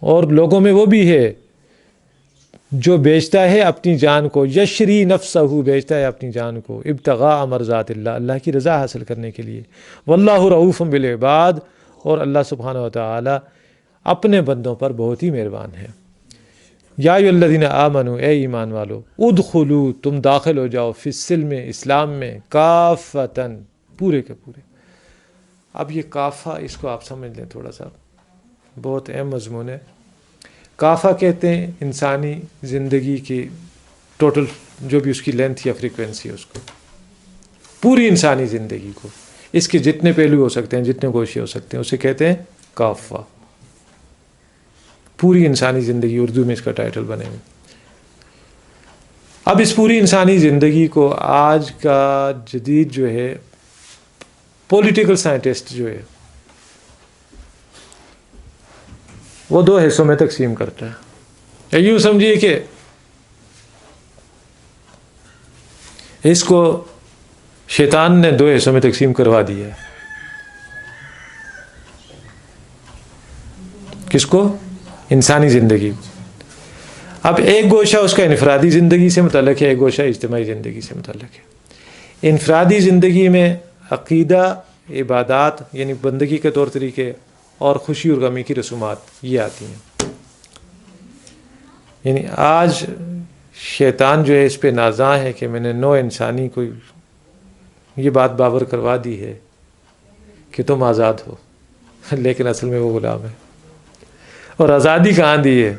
اور لوگوں میں وہ بھی ہے جو بیچتا ہے اپنی جان کو، یشری نفسہ، بیچتا ہے اپنی جان کو، ابتغاء مرضات اللہ، اللہ کی رضا حاصل کرنے کے لیے۔ واللہ رؤوف بالعباد، اور اللہ سبحانہ وتعالی اپنے بندوں پر بہت ہی مہربان ہے۔ یا ایھا الذین آمنوا، اے ایمان والو، ادخلوا، تم داخل ہو جاؤ، فی السلم، اسلام میں، کافۃً، پورے کے پورے۔ اب یہ کافہ، اس کو آپ سمجھ لیں تھوڑا سا، بہت اہم مضمون ہے۔ کافہ کہتے ہیں انسانی زندگی کی ٹوٹل، جو بھی اس کی لینتھ یا فریکوینسی ہے، اس کو، پوری انسانی زندگی کو، اس کے جتنے پہلو ہو سکتے ہیں، جتنے گوشے ہو سکتے ہیں، اسے کہتے ہیں کافہ۔ پوری انسانی زندگی، اردو میں اس کا ٹائٹل بنے ہوئے۔ اب اس پوری انسانی زندگی کو آج کا جدید جو ہے پولیٹیکل سائنٹسٹ جو ہے، وہ دو حصوں میں تقسیم کرتا ہے، یا یوں سمجھیے کہ اس کو شیطان نے دو حصوں میں تقسیم کروا دیا ہے۔ کس کو؟ انسانی زندگی کو۔ اب ایک گوشہ اس کا انفرادی زندگی سے متعلق ہے، ایک گوشہ اجتماعی زندگی سے متعلق ہے۔ انفرادی زندگی میں عقیدہ، عبادات یعنی بندگی کے طور طریقے، اور خوشی اور غمی کی رسومات، یہ آتی ہیں۔ یعنی آج شیطان جو ہے اس پہ نازاں ہے کہ میں نے نوع انسانی کو یہ بات باور کروا دی ہے کہ تم آزاد ہو، لیکن اصل میں وہ غلام ہے۔ اور آزادی کہاں دی ہے؟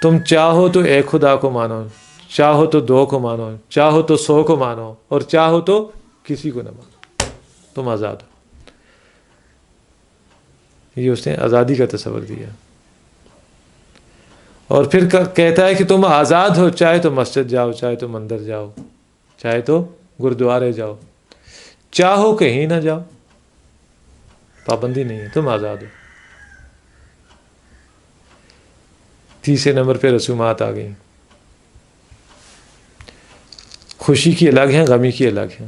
تم چاہو تو ایک خدا کو مانو، چاہو تو دو کو مانو، چاہو تو 100 کو مانو، اور چاہو تو کسی کو نہ مانو، تم آزاد ہو۔ یہ اس نے آزادی کا تصور دیا، اور پھر کہتا ہے کہ تم آزاد ہو، چاہے تو مسجد جاؤ، چاہے تو مندر جاؤ، چاہے تو گردوارے جاؤ، چاہو کہیں نہ جاؤ، پابندی نہیں ہے، تم آزاد ہو۔ تیسرے نمبر پہ رسومات آ گئیں، خوشی کی الگ ہیں، غمی کی الگ ہیں۔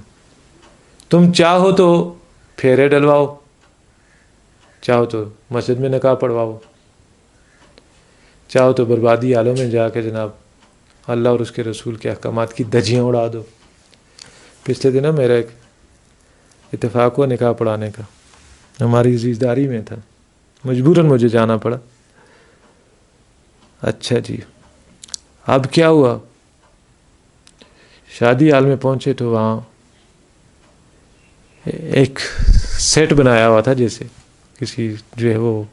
تم چاہو تو پھیرے ڈلواؤ، چاہو تو مسجد میں نکاح پڑھواؤ، چاہو تو بربادی حالوں میں جا کے جناب اللہ اور اس کے رسول کے احکامات کی دھجیاں اڑا دو۔ پچھلے دنوں میرا ایک اتفاق ہوا نکاح پڑھانے کا، ہماری عزیزداری میں تھا، مجبوراً مجھے جانا پڑا۔ اچھا جی، اب کیا ہوا؟ شادی حال میں پہنچے تو وہاں ایک سیٹ بنایا ہوا تھا، جیسے کسی جو ہے وہ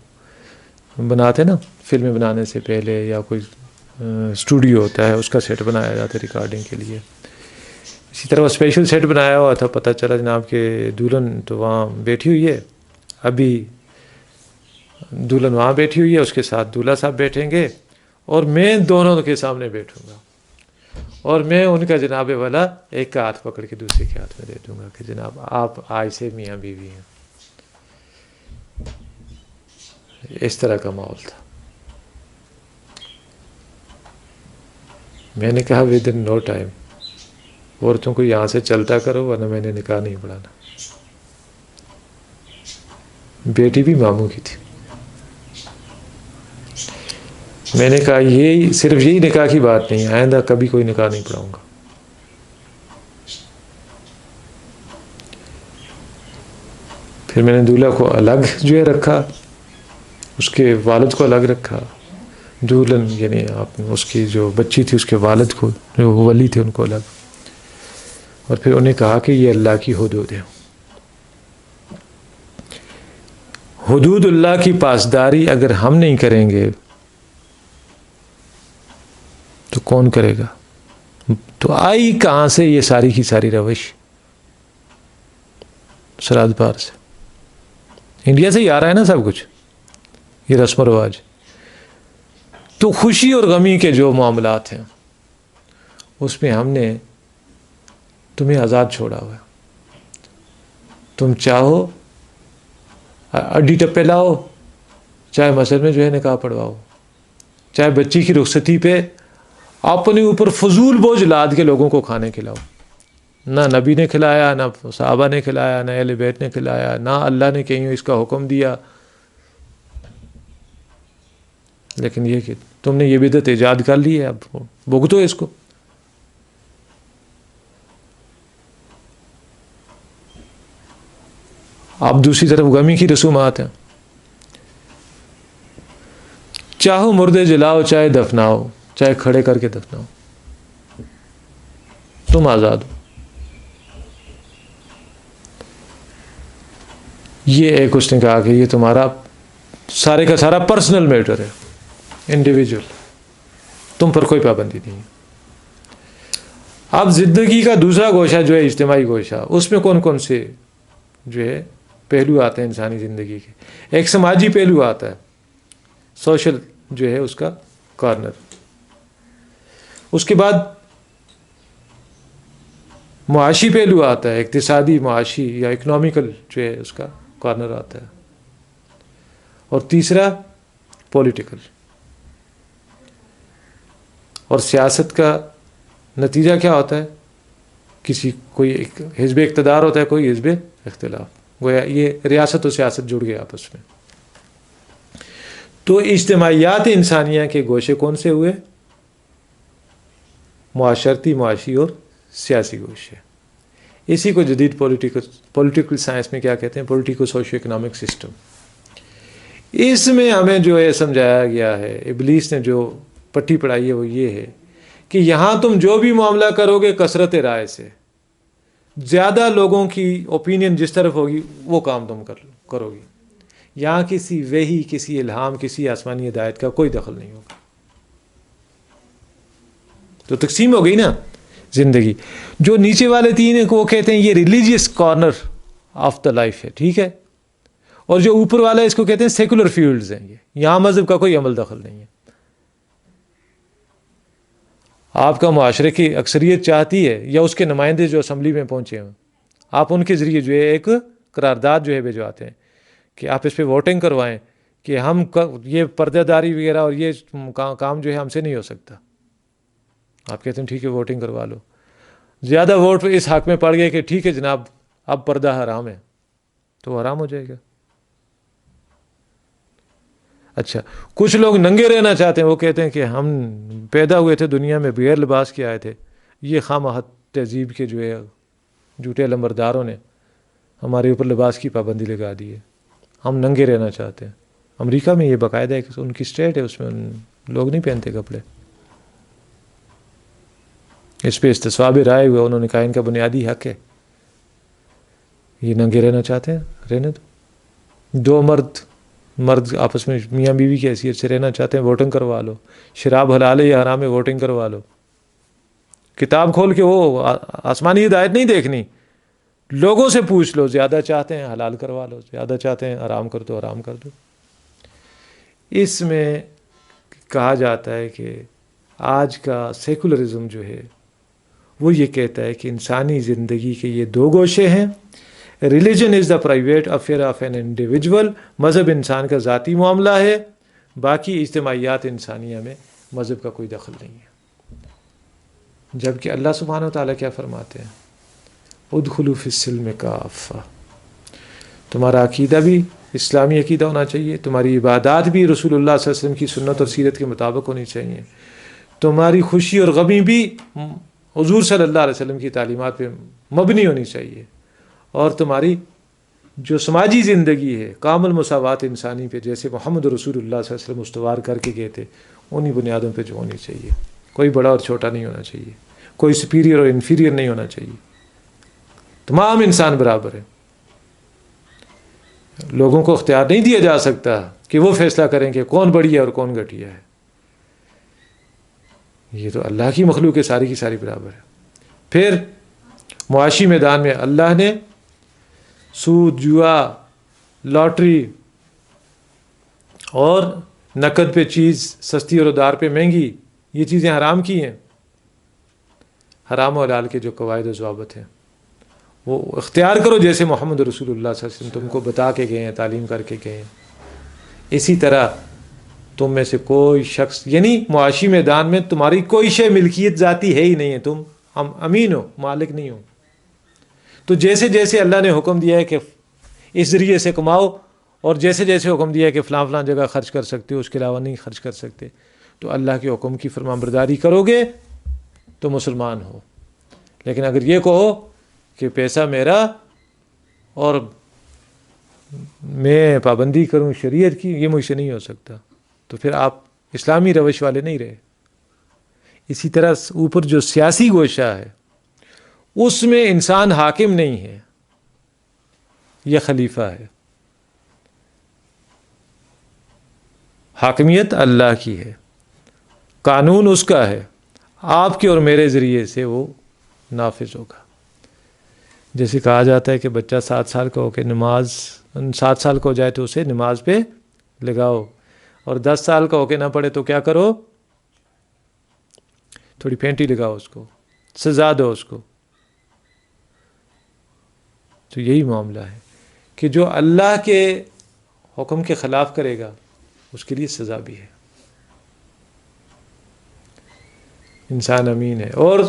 بناتے نا فلمیں بنانے سے پہلے، یا کوئی اسٹوڈیو ہوتا ہے اس کا سیٹ بنایا جاتا ہے ریکارڈنگ کے لیے، اسی طرح وہ اسپیشل سیٹ بنایا ہوا تھا۔ پتہ چلا جناب کہ دلہن تو وہاں بیٹھی ہوئی ہے، ابھی دلہن وہاں بیٹھی ہوئی ہے، اس کے ساتھ دولہا صاحب بیٹھیں گے، اور میں دونوں کے سامنے بیٹھوں گا، اور میں ان کا جناب والا ایک کا ہاتھ پکڑ کے دوسرے کے ہاتھ میں دے دوں گا کہ جناب آپ آج سے میاں بیوی ہیں۔ اس طرح کا ماحول تھا۔ میں نے کہا ود ان نو ٹائم عورتوں کو یہاں سے چلتا کرو، ورنہ میں نے نکاح نہیں پڑھانا۔ بیٹی بھی ماموں کی تھی۔ میں نے کہا یہ صرف یہی نکاح کی بات نہیں، آئندہ کبھی کوئی نکاح نہیں پڑھاؤں گا۔ پھر میں نے دولہا کو الگ جو ہے رکھا، اس کے والد کو الگ رکھا، دولہن یعنی اس کی جو بچی تھی اس کے والد کو، جو ولی تھے، ان کو الگ، اور پھر انہیں کہا کہ یہ اللہ کی حدود ہے۔ حدود اللہ کی پاسداری اگر ہم نہیں کریں گے تو کون کرے گا؟ تو آئی کہاں سے یہ ساری کی ساری روش؟ سرحد پار سے، انڈیا سے ہی آ رہا ہے نا سب کچھ، یہ رسم و رواج۔ تو خوشی اور غمی کے جو معاملات ہیں اس میں ہم نے تمہیں آزاد چھوڑا ہوا ہے، تم چاہو اڈی ٹپے لاؤ، چاہے مسجد میں جو ہے نکاح پڑھواؤ، چاہے بچی کی رخصتی پہ اپنے اوپر فضول بوجھ لاد کے لوگوں کو کھانے کھلاؤ۔ نہ نبی نے کھلایا، نہ صحابہ نے کھلایا، نہ اہل بیت نے کھلایا، نہ اللہ نے کہیں اس کا حکم دیا، لیکن یہ کہ تم نے یہ بدعت ایجاد کر لی ہے، اب بھگتو اس کو۔ اب دوسری طرف غمی کی رسومات ہیں، چاہو مردے جلاؤ، چاہے دفناؤ، چاہے کھڑے کر کے دفناؤ، تم آزاد ہو۔ یہ ایک اس نے کہا کہ یہ تمہارا سارے کا سارا پرسنل میٹر ہے، انڈیویجول، تم پر کوئی پابندی نہیں ہے۔ اب زندگی کا دوسرا گوشہ جو ہے اجتماعی گوشہ، اس میں کون کون سے جو ہے پہلو آتے ہیں انسانی زندگی کے؟ ایک سماجی پہلو آتا ہے، سوشل جو ہے اس کا کارنر، اس کے بعد معاشی پہلو آتا ہے، اقتصادی معاشی یا اکنامیکل جو ہے اس کا کارنر آتا ہے، اور تیسرا پولیٹیکل۔ اور سیاست کا نتیجہ کیا ہوتا ہے؟ کوئی حزب اقتدار ہوتا ہے، کوئی حزب اختلاف، گویا یہ ریاست و سیاست جڑ گئے آپس میں۔ تو اجتماعیات انسانیہ کے گوشے کون سے ہوئے؟ معاشرتی، معاشی اور سیاسی گوشے۔ اسی کو جدید پولیٹیکل سائنس میں کیا کہتے ہیں؟ Politico socio economic system. اس میں ہمیں جو ہے سمجھایا گیا ہے، ابلیس نے جو پٹی پڑھائی ہے وہ یہ ہے کہ یہاں تم جو بھی معاملہ کرو گے کثرت رائے سے، زیادہ لوگوں کی اوپینین جس طرف ہوگی وہ کام تم کرو گی، یہاں کسی وحی، کسی الہام، کسی آسمانی ہدایت کا کوئی دخل نہیں ہوگا۔ تو تقسیم ہو گئی نا زندگی۔ جو نیچے والے تین ہیں وہ کہتے ہیں یہ religious corner of the life ہے، ٹھیک ہے، اور جو اوپر والا ہے اس کو کہتے ہیں سیکولر فیلڈز ہیں، یہاں مذہب کا کوئی عمل دخل نہیں ہے۔ آپ کا معاشرے کی اکثریت چاہتی ہے یا اس کے نمائندے جو اسمبلی میں پہنچے ہیں، آپ ان کے ذریعے جو ہے ایک قرارداد جو ہے بھجواتے ہیں کہ آپ اس پہ ووٹنگ کروائیں کہ ہم یہ پردہ داری وغیرہ اور یہ کام جو ہے ہم سے نہیں ہو سکتا۔ آپ کہتے ہیں ٹھیک ہے ووٹنگ کروا لو، زیادہ ووٹ اس حق میں پڑ گئے کہ ٹھیک ہے جناب اب پردہ حرام ہے، تو حرام ہو جائے گا۔ اچھا، کچھ لوگ ننگے رہنا چاہتے ہیں، وہ کہتے ہیں کہ ہم پیدا ہوئے تھے دنیا میں بغیر لباس کے آئے تھے، یہ خواہ تہذیب کے جو ہے جھوٹے لمبرداروں نے ہمارے اوپر لباس کی پابندی لگا دی ہے، ہم ننگے رہنا چاہتے ہیں۔ امریکہ میں یہ باقاعدہ ہے کہ ان کی اسٹیٹ ہے، اس میں لوگ نہیں پہنتے کپڑے۔ اس پہ استصواب رائے ہوئے، انہوں نے کہا ان کا بنیادی حق ہے، یہ ننگے رہنا چاہتے ہیں، رہنے دو۔ دو مرد آپس میں میاں بیوی کی حیثیت سے رہنا چاہتے ہیں، ووٹنگ کروا لو۔ شراب حلال ہے یا حرام ہے، ووٹنگ کروا لو۔ کتاب کھول کے وہ آسمانی ہدایت نہیں دیکھنی، لوگوں سے پوچھ لو، زیادہ چاہتے ہیں حلال کروا لو، زیادہ چاہتے ہیں حرام کر دو، حرام کر دو۔ اس میں کہا جاتا ہے کہ آج کا سیکولرزم جو ہے وہ یہ کہتا ہے کہ انسانی زندگی کے یہ دو گوشے ہیں، religion is the private affair of an individual, مذہب انسان کا ذاتی معاملہ ہے، باقی اجتماعیات انسانیہ میں مذہب کا کوئی دخل نہیں ہے۔ جبکہ اللہ سبحانہ و تعالیٰ کیا فرماتے ہیں؟ ادخلوا فی السلم کافہ، تمہارا عقیدہ بھی اسلامی عقیدہ ہونا چاہیے، تمہاری عبادات بھی رسول اللہ صلی اللہ علیہ وسلم کی سنت اور سیرت کے مطابق ہونی چاہیے، تمہاری خوشی اور غمی بھی حضور صلی اللہ علیہ وسلم کی تعلیمات پہ مبنی ہونی چاہیے، اور تمہاری جو سماجی زندگی ہے کامل مساوات انسانی پہ، جیسے محمد رسول اللہ صلی اللہ علیہ وسلم استوار کر کے گئے تھے، انہی بنیادوں پہ جو ہونی چاہیے۔ کوئی بڑا اور چھوٹا نہیں ہونا چاہیے، کوئی سپیریئر اور انفیریئر نہیں ہونا چاہیے، تمام انسان برابر ہیں۔ لوگوں کو اختیار نہیں دیا جا سکتا کہ وہ فیصلہ کریں کہ کون بڑی ہے اور کون گھٹیا ہے. یہ تو اللہ کی مخلوق ہے، ساری کی ساری برابر ہے. پھر معاشی میدان میں اللہ نے سود، جوا، لاٹری اور نقد پہ چیز سستی اور ادار پہ مہنگی، یہ چیزیں حرام کی ہیں. حرام و حلال کے جو قواعد و ضوابط ہیں وہ اختیار کرو، جیسے محمد رسول اللہ صلی اللہ علیہ وسلم تم کو بتا کے گئے ہیں، تعلیم کر کے گئے ہیں. اسی طرح تم میں سے کوئی شخص، یعنی معاشی میدان میں تمہاری کوئی شے ملکیت ذاتی ہے ہی نہیں ہے، تم امین ہو، مالک نہیں ہو. تو جیسے جیسے اللہ نے حکم دیا ہے کہ اس ذریعے سے کماؤ، اور جیسے جیسے حکم دیا ہے کہ فلاں فلاں جگہ خرچ کر سکتے ہو، اس کے علاوہ نہیں خرچ کر سکتے، تو اللہ کے حکم کی فرمانبرداری کرو گے تو مسلمان ہو. لیکن اگر یہ کہو کہ پیسہ میرا اور میں پابندی کروں شریعت کی، یہ مجھ سے نہیں ہو سکتا، تو پھر آپ اسلامی روش والے نہیں رہے. اسی طرح اوپر جو سیاسی گوشہ ہے اس میں انسان حاکم نہیں ہے، یہ خلیفہ ہے. حاکمیت اللہ کی ہے، قانون اس کا ہے، آپ کے اور میرے ذریعے سے وہ نافذ ہوگا. جیسے کہا جاتا ہے کہ بچہ 7 سال کا ہو کے 7 سال کا ہو جائے تو اسے نماز پہ لگاؤ، اور 10 سال کا ہو کے نہ پڑھے تو کیا کرو، تھوڑی پینٹی لگاؤ، اس کو سزا دو اس کو. تو یہی معاملہ ہے کہ جو اللہ کے حکم کے خلاف کرے گا اس کے لیے سزا بھی ہے. انسان امین ہے، اور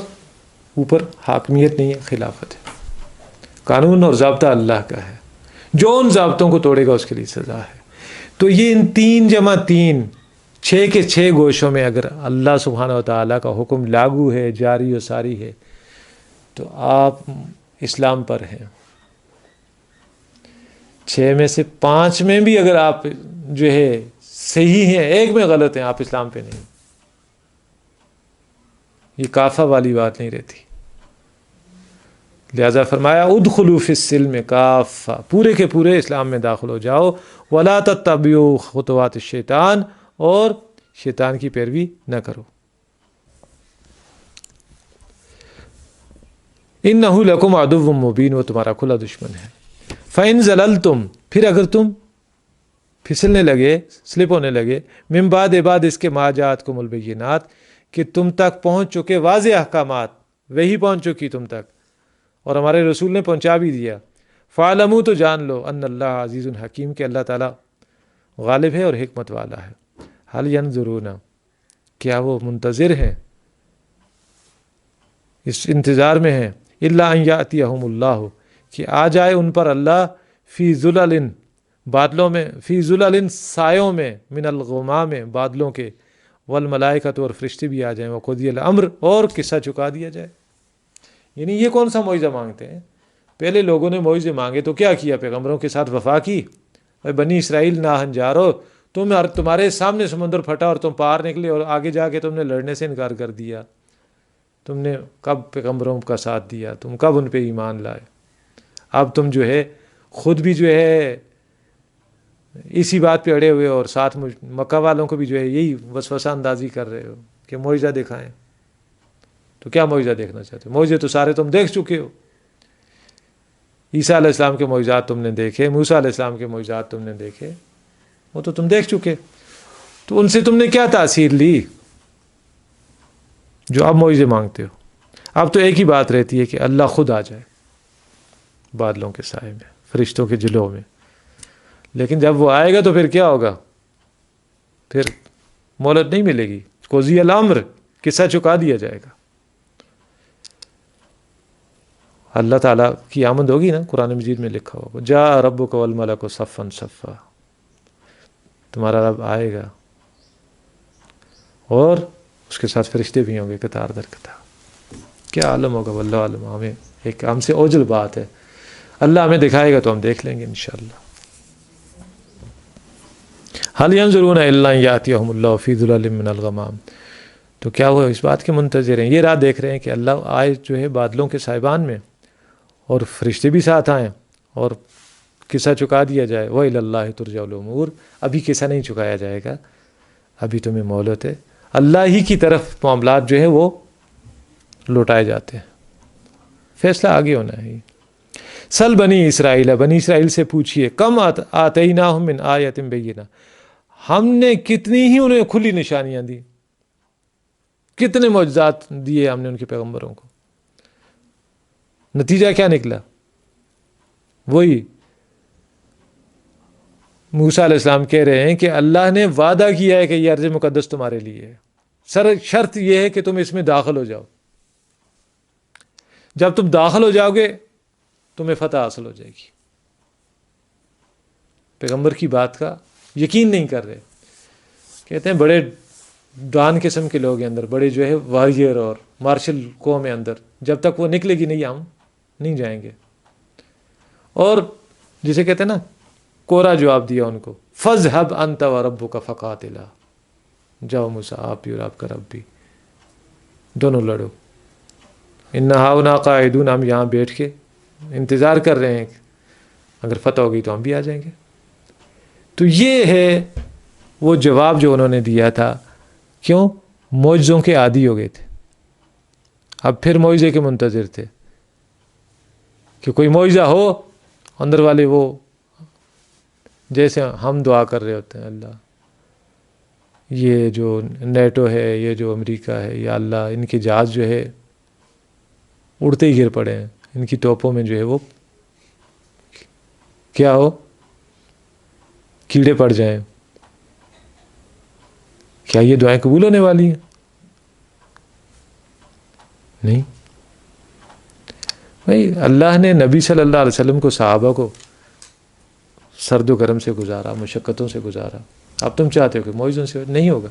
اوپر حاکمیت نہیں ہے، خلافت ہے. قانون اور ضابطہ اللہ کا ہے، جو ان ضابطوں کو توڑے گا اس کے لیے سزا ہے. تو یہ ان 3 جمع 3 6 کے 6 گوشوں میں اگر اللہ سبحانہ و تعالیٰ کا حکم لاگو ہے، جاری و ساری ہے، تو آپ اسلام پر ہیں. 6 میں سے 5 میں بھی اگر آپ جو ہے صحیح ہیں، 1 میں غلط ہیں، آپ اسلام پہ نہیں. یہ کافہ والی بات نہیں رہتی. لہذا فرمایا ادخلوا فی السلم کافہ، پورے کے پورے اسلام میں داخل ہو جاؤ. ولا تتبعوا خطوات الشیطان، اور شیطان کی پیروی نہ کرو. انہ لکم عدو مبین، وہ تمہارا کھلا دشمن ہے. فإن زللتم، پھر اگر تم پھسلنے لگے، سلپ ہونے لگے، من بعد اس کے ما جاءتکم البینات، کہ تم تک پہنچ چکے واضح احکامات، وہی پہنچ چکی تم تک اور ہمارے رسول نے پہنچا بھی دیا. فاعلموا، تو جان لو، ان اللہ عزیز حکیم، کہ اللہ تعالیٰ غالب ہے اور حکمت والا ہے. حل ینظرون، کیا وہ منتظر ہیں، اس انتظار میں ہیں، الا ان یاتیہم اللہ، کہ آ جائے ان پر اللہ، فی ظلل، بادلوں میں، فی ظلل، سایوں میں، من الغمام، بادلوں کے، والملائکۃ، اور فرشتے بھی آ جائیں، وقضی الامر، اور قصہ چکا دیا جائے. یعنی یہ کون سا معجزہ مانگتے ہیں؟ پہلے لوگوں نے معجزے مانگے تو کیا کیا؟ پیغمبروں کے ساتھ وفا کی. بنی اسرائیل ناہنجارو، تمہارے سامنے سمندر پھٹا اور تم پار نکلے، اور آگے جا کے تم نے لڑنے سے انکار کر دیا. تم نے کب پیغمبروں کا ساتھ دیا؟ تم کب ان پہ ایمان لائے؟ اب تم جو ہے خود بھی جو ہے اسی بات پہ اڑے ہوئے، اور ساتھ مکہ والوں کو بھی جو ہے یہی وسوسہ اندازی کر رہے ہو کہ معجزہ دکھائیں. تو کیا معجزہ دیکھنا چاہتے ہو؟ معجزے تو سارے تم دیکھ چکے ہو. عیسیٰ علیہ السلام کے معجزات تم نے دیکھے، موسیٰ علیہ السلام کے معجزات تم نے دیکھے، وہ تو تم دیکھ چکے. تو ان سے تم نے کیا تاثیر لی جو اب معجزے مانگتے ہو؟ اب تو ایک ہی بات رہتی ہے کہ اللہ خود آ جائے بادلوں کے سائے میں، فرشتوں کے جلوہ میں. لیکن جب وہ آئے گا تو پھر کیا ہوگا؟ پھر مہلت نہیں ملے گی، قضی الامر، قصہ چکا دیا جائے گا. اللہ تعالیٰ کی آمد ہوگی نا، قرآن مجید میں لکھا ہوگا جاء ربک والملک صفا صفا، تمہارا رب آئے گا اور اس کے ساتھ فرشتے بھی ہوں گے قطار در قطار. کیا عالم ہوگا، واللہ عالم. ہمیں ایک ہم سے اوجل بات ہے، اللہ ہمیں دکھائے گا تو ہم دیکھ لیں گے انشاءاللہ. حل ینظرون الا ان یاتیہم اللہ فی ظلل من الغمام، تو کیا وہ اس بات کے منتظر ہیں، یہ راہ دیکھ رہے ہیں کہ اللہ آئے جو ہے بادلوں کے سائبان میں، اور فرشتے بھی ساتھ آئیں، اور قصہ چکا دیا جائے، وَإِلَى اللَّهِ تُرْجَعُ الْأُمُورُ، ابھی قصہ نہیں چکایا جائے گا، ابھی تمہیں مہلت ہے، اللہ ہی کی طرف معاملات جو ہے وہ لوٹائے جاتے ہیں، فیصلہ آگے ہونا ہے۔ سل بنی اسرائیل، بنی اسرائیل سے پوچھئے، کم آتیناہم من آیۃ بینہ، ہم نے کتنی ہی انہیں کھلی نشانیاں دی، کتنے معجزات دیے ہم نے ان کے پیغمبروں کو، نتیجہ کیا نکلا؟ وہی موسیٰ علیہ السلام کہہ رہے ہیں کہ اللہ نے وعدہ کیا ہے کہ یہ ارض مقدس تمہارے لیے ہے، شرط یہ ہے کہ تم اس میں داخل ہو جاؤ، جب تم داخل ہو جاؤ گے تمہیں فتح حاصل ہو جائے گی۔ پیغمبر کی بات کا یقین نہیں کر رہے، کہتے ہیں بڑے ڈان قسم کے لوگ ہیں اندر، بڑے جو ہے واریر اور مارشل قوم ہے اندر، جب تک وہ نکلے گی نہیں ہم نہیں جائیں گے۔ اور جسے کہتے ہیں نا کورا جواب دیا ان کو، فَاذْهَبْ أَنْتَ وَرَبُّكَ فَقَاتِلَا، جاؤ موسیٰ آپ بھی اور آپ کا رب بھی دونوں لڑو، اِنَّا هَاهُنَا قَاعِدُونَ، ہم یہاں بیٹھ کے انتظار کر رہے ہیں، اگر فتح ہوگی تو ہم بھی آ جائیں گے۔ تو یہ ہے وہ جواب جو انہوں نے دیا تھا، کیوں؟ معجزوں کے عادی ہو گئے تھے، اب پھر معجزے کے منتظر تھے کہ کوئی معجزہ ہو، اندر والے وہ جیسے ہم دعا کر رہے ہوتے ہیں، اللہ یہ جو نیٹو ہے، یہ جو امریکہ ہے، یا اللہ ان کے جہاز جو ہے اڑتے ہی گر پڑے ہیں، ان کی توپوں میں جو ہے وہ کیا ہو، کیڑے پڑ جائیں، کیا یہ دعائیں قبول ہونے والی ہیں؟ نہیں بھائی، اللہ نے نبی صلی اللہ علیہ وسلم کو، صحابہ کو سرد و گرم سے گزارا، مشقتوں سے گزارا، اب تم چاہتے ہو کہ معجزوں سے نہیں ہوگا؟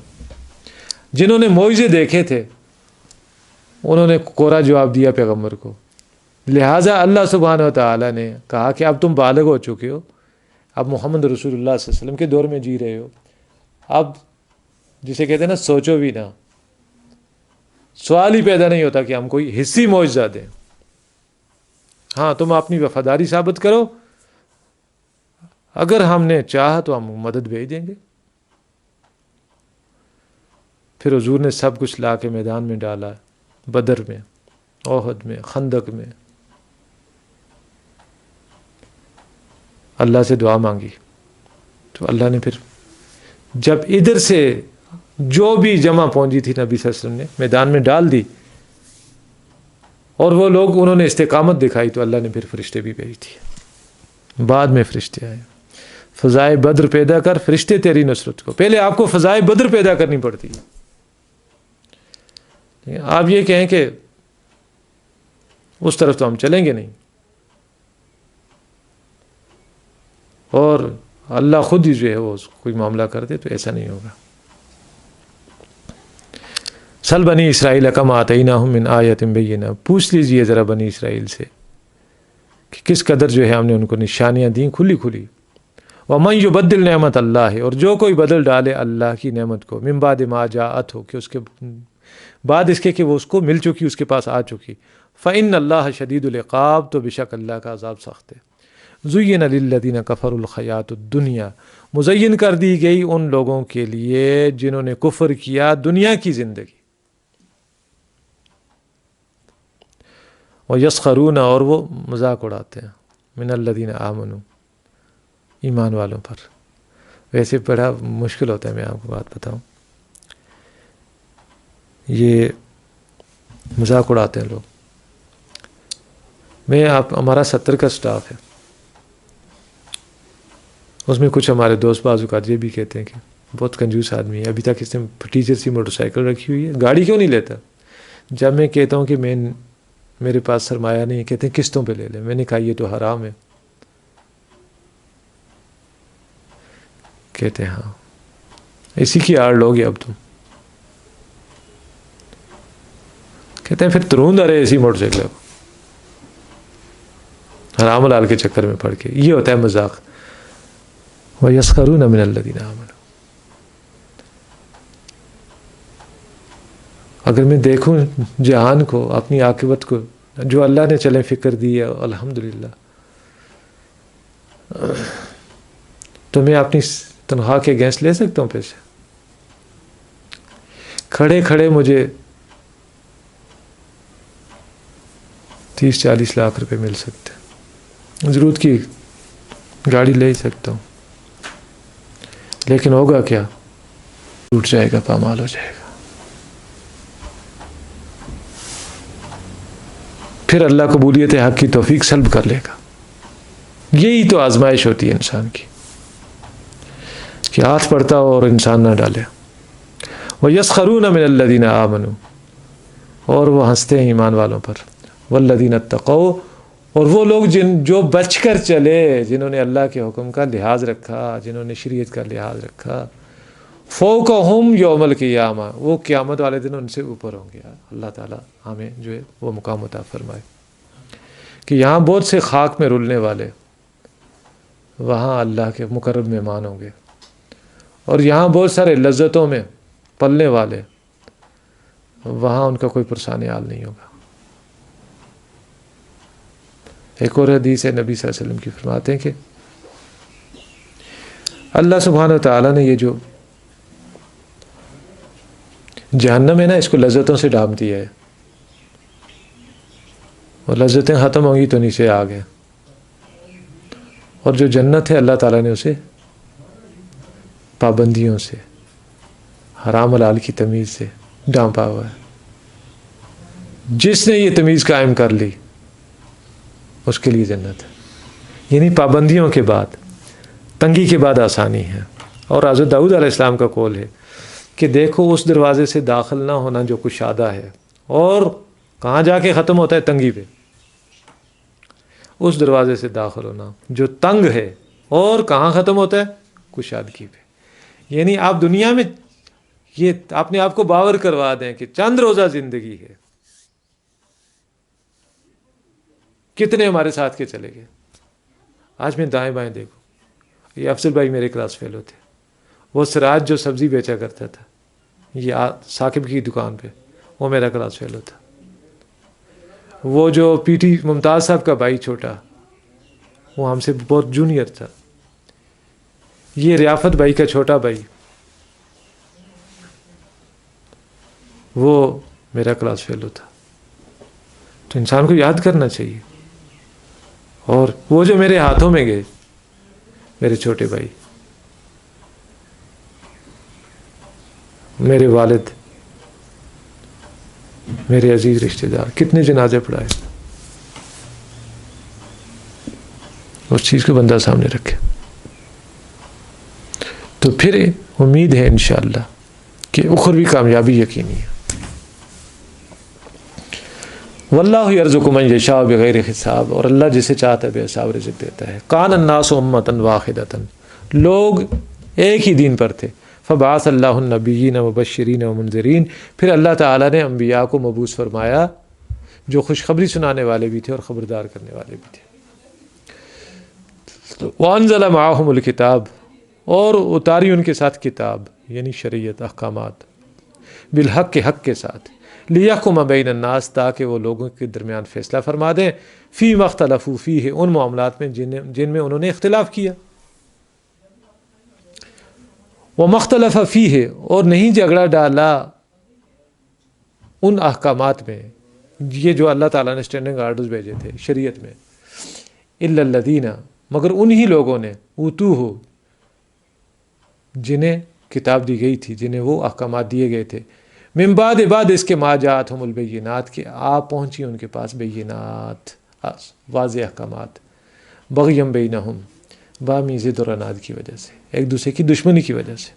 جنہوں نے معجزے دیکھے تھے انہوں نے کورا جواب دیا پیغمبر کو، لہٰذا اللہ سبحانہ و تعالیٰ نے کہا کہ اب تم بالغ ہو چکے ہو، اب محمد رسول اللہ صلی اللہ علیہ وسلم کے دور میں جی رہے ہو، اب جسے کہتے ہیں نا سوچو بھی نہ، سوال ہی پیدا نہیں ہوتا کہ ہم کوئی حصی معجزہ دیں، ہاں تم اپنی وفاداری ثابت کرو، اگر ہم نے چاہا تو ہم مدد بھیج دیں گے۔ پھر حضور نے سب کچھ لا کے میدان میں ڈالا، بدر میں، احد میں، خندق میں، اللہ سے دعا مانگی تو اللہ نے پھر جب ادھر سے جو بھی جمع پہنچی تھی نبی صلی اللہ علیہ وسلم نے میدان میں ڈال دی، اور وہ لوگ انہوں نے استقامت دکھائی تو اللہ نے پھر فرشتے بھی بھیج دیے، بعد میں فرشتے آئے، فضائے بدر پیدا کر فرشتے تیری نصرت کو، پہلے آپ کو فضائے بدر پیدا کرنی پڑتی ہے۔ آپ یہ کہیں کہ اس طرف تو ہم چلیں گے نہیں، اور اللہ خود ہی جو ہے وہ کوئی معاملہ کر دے، تو ایسا نہیں ہوگا۔ سل بنی اسرائیل کم آتیناہم من آیۃ بینہ، پوچھ لیجئے ذرا بنی اسرائیل سے کہ کس قدر جو ہے ہم نے ان کو نشانیاں دیں کھلی کھلی۔ وَمَن يُبَدِّلْ نعمت اللہ، اور جو کوئی بدل ڈالے اللہ کی نعمت کو، من بعد ما جاءت ہو، کہ اس کے بعد اس کے کہ وہ اس کو مل چکی، اس کے پاس آ چکی، فَإِنَّ اللَّهَ شَدِيدُ الْعِقَابِ، تو بے شک اللہ کا عذاب سخت ہے۔ زُيِّنَ لِلَّذِينَ كَفَرُوا الْحَيَاةُ الدُّنْيَا، مزین کر دی گئی ان لوگوں کے لیے جنہوں نے کفر کیا دنیا کی زندگی، وَيَسْخَرُونَ، اور وہ مذاق اڑاتے ہیں، مِنَ الَّذِينَ آمَنُوا، ایمان والوں پر۔ ویسے بڑا مشکل ہوتا ہے، میں آپ کو بات بتاؤں، یہ مذاق اڑاتے ہیں لوگ۔ ہمارا 70 کا سٹاف ہے، اس میں کچھ ہمارے دوست بعض اوقات یہ بھی کہتے ہیں کہ بہت کنجوس آدمی ہے، ابھی تک اس نے ٹیچر سی موٹر سائیکل رکھی ہوئی ہے، گاڑی کیوں نہیں لیتا؟ جب میں کہتا ہوں کہ میرے پاس سرمایہ نہیں، کہتے ہیں قسطوں پہ لے لیں، میں نے کہا یہ تو حرام ہے، کہتے ہیں ہاں اسی کی آڑ لوگے اب تم، کہتے ہیں پھر ترون رہے اسی موٹر سائیکل کو حرام حلال کے چکر میں پڑ کے، یہ ہوتا ہے مذاق۔ وَيَسْخَرُونَ مِنَ الَّذِينَ آمَنُوا، اگر میں دیکھوں جہان کو، اپنی عاقبت کو، جو اللہ نے چلے فکر دی ہے الحمدللہ، تو میں اپنی تنخواہ کے اگینسٹ لے سکتا ہوں پیسے؟ کھڑے کھڑے مجھے 30-40 لاکھ روپے مل سکتے، ضرورت کی گاڑی لے ہی سکتا ہوں، لیکن ہوگا کیا؟ ٹوٹ جائے گا، پامال ہو جائے گا۔ پھر اللہ قبولیت حق کی توفیق سلب کر لے گا۔ یہی تو آزمائش ہوتی ہے انسان کی، کہ ہاتھ پڑتا ہو اور انسان نہ ڈالے۔ وَيَسْخَرُونَ مِنَ الَّذِينَ آمَنُوا، اور وہ ہنستے ہیں ایمان والوں پر، وَالَّذِينَ اتَّقَوْا، اور وہ لوگ جو بچ کر چلے، جنہوں نے اللہ کے حکم کا لحاظ رکھا، جنہوں نے شریعت کا لحاظ رکھا، فوقہم یوم القیامہ، وہ قیامت والے دن ان سے اوپر ہوں گے۔ اللہ تعالیٰ ہمیں جو ہے وہ مقام عطا فرمائے کہ یہاں بہت سے خاک میں رلنے والے وہاں اللہ کے مقرب مہمان ہوں گے، اور یہاں بہت سارے لذتوں میں پلنے والے وہاں ان کا کوئی پرسان حال نہیں ہوگا۔ ایک اور حدیث ہے نبی صلی اللہ علیہ وسلم کی، فرماتے ہیں کہ اللہ سبحانہ وتعالیٰ نے یہ جو جہنم ہے نا، اس کو لذتوں سے ڈھانپ دیا ہے، اور لذتیں ختم ہوں گی تو نیچے آ گئے، اور جو جنت ہے اللہ تعالیٰ نے اسے پابندیوں سے، حرام حلال کی تمیز سے ڈھانپا ہوا ہے۔ جس نے یہ تمیز قائم کر لی اس کے لیے جنت ہے، یعنی پابندیوں کے بعد، تنگی کے بعد آسانی ہے۔ اور حضرت داؤد علیہ السلام کا قول ہے کہ دیکھو اس دروازے سے داخل نہ ہونا جو کشادہ ہے، اور کہاں جا کے ختم ہوتا ہے؟ تنگی پہ۔ اس دروازے سے داخل ہونا جو تنگ ہے، اور کہاں ختم ہوتا ہے؟ کشادگی پہ۔ یعنی آپ دنیا میں یہ اپنے آپ کو باور کروا دیں کہ چند روزہ زندگی ہے، کتنے ہمارے ساتھ کے چلے گئے۔ آج میں دائیں بائیں دیکھوں، یہ افضل بھائی میرے کلاس فیل ہوتے، وہ سراج جو سبزی بیچا کرتا تھا یہ ثاقب کی دکان پہ، وہ میرا کلاس فیل ہوتا۔ وہ جو پی ٹی ممتاز صاحب کا بھائی چھوٹا، وہ ہم سے بہت جونیئر تھا۔ یہ ریافت بھائی کا چھوٹا بھائی، وہ میرا کلاس فیل ہوتا۔ تو انسان کو یاد کرنا چاہیے۔ اور وہ جو میرے ہاتھوں میں گئے، میرے چھوٹے بھائی، میرے والد، میرے عزیز رشتہ دار، کتنے جنازے پڑھائے، اس چیز کو بندہ سامنے رکھے تو پھر امید ہے انشاءاللہ کہ اخروی کامیابی یقینی ہے۔ واللہ یرزق من یشاء بغیر حساب، اور اللہ جسے چاہتا ہے بے حساب رزق دیتا ہے۔ کان الناس امۃ واحدۃ، لوگ ایک ہی دین پر تھے۔ فبعث اللہ النبیین مبشرین ومنذرین، پھر اللہ تعالیٰ نے انبیاء کو مبعوث فرمایا جو خوشخبری سنانے والے بھی تھے اور خبردار کرنے والے بھی تھے۔ وانزل معہم الکتاب، اور اتاری ان کے ساتھ کتاب یعنی شریعت، احکامات، بالحق کے حق کے ساتھ، لیحکم بین الناس، تاکہ وہ لوگوں کے درمیان فیصلہ فرما دیں، فی ما اختلفوا فیہ، ان معاملات میں جن میں انہوں نے اختلاف کیا، وما اختلف فیہ، اور نہیں جھگڑا ڈالا ان احکامات میں، یہ جو اللہ تعالیٰ نے اسٹینڈنگ آرڈرز بھیجے تھے شریعت میں، الا الذین، مگر انہی لوگوں نے، اوتوہ، جنہیں کتاب دی گئی تھی، جنہیں وہ احکامات دیے گئے تھے، من بعد اس کے ما جاءتہم البینات، کہ آپ پہنچی ان کے پاس بینات، واضح احکامات، بغیم بینہم، باہمی ضد اور عناد کی وجہ سے، ایک دوسرے کی دشمنی کی وجہ سے۔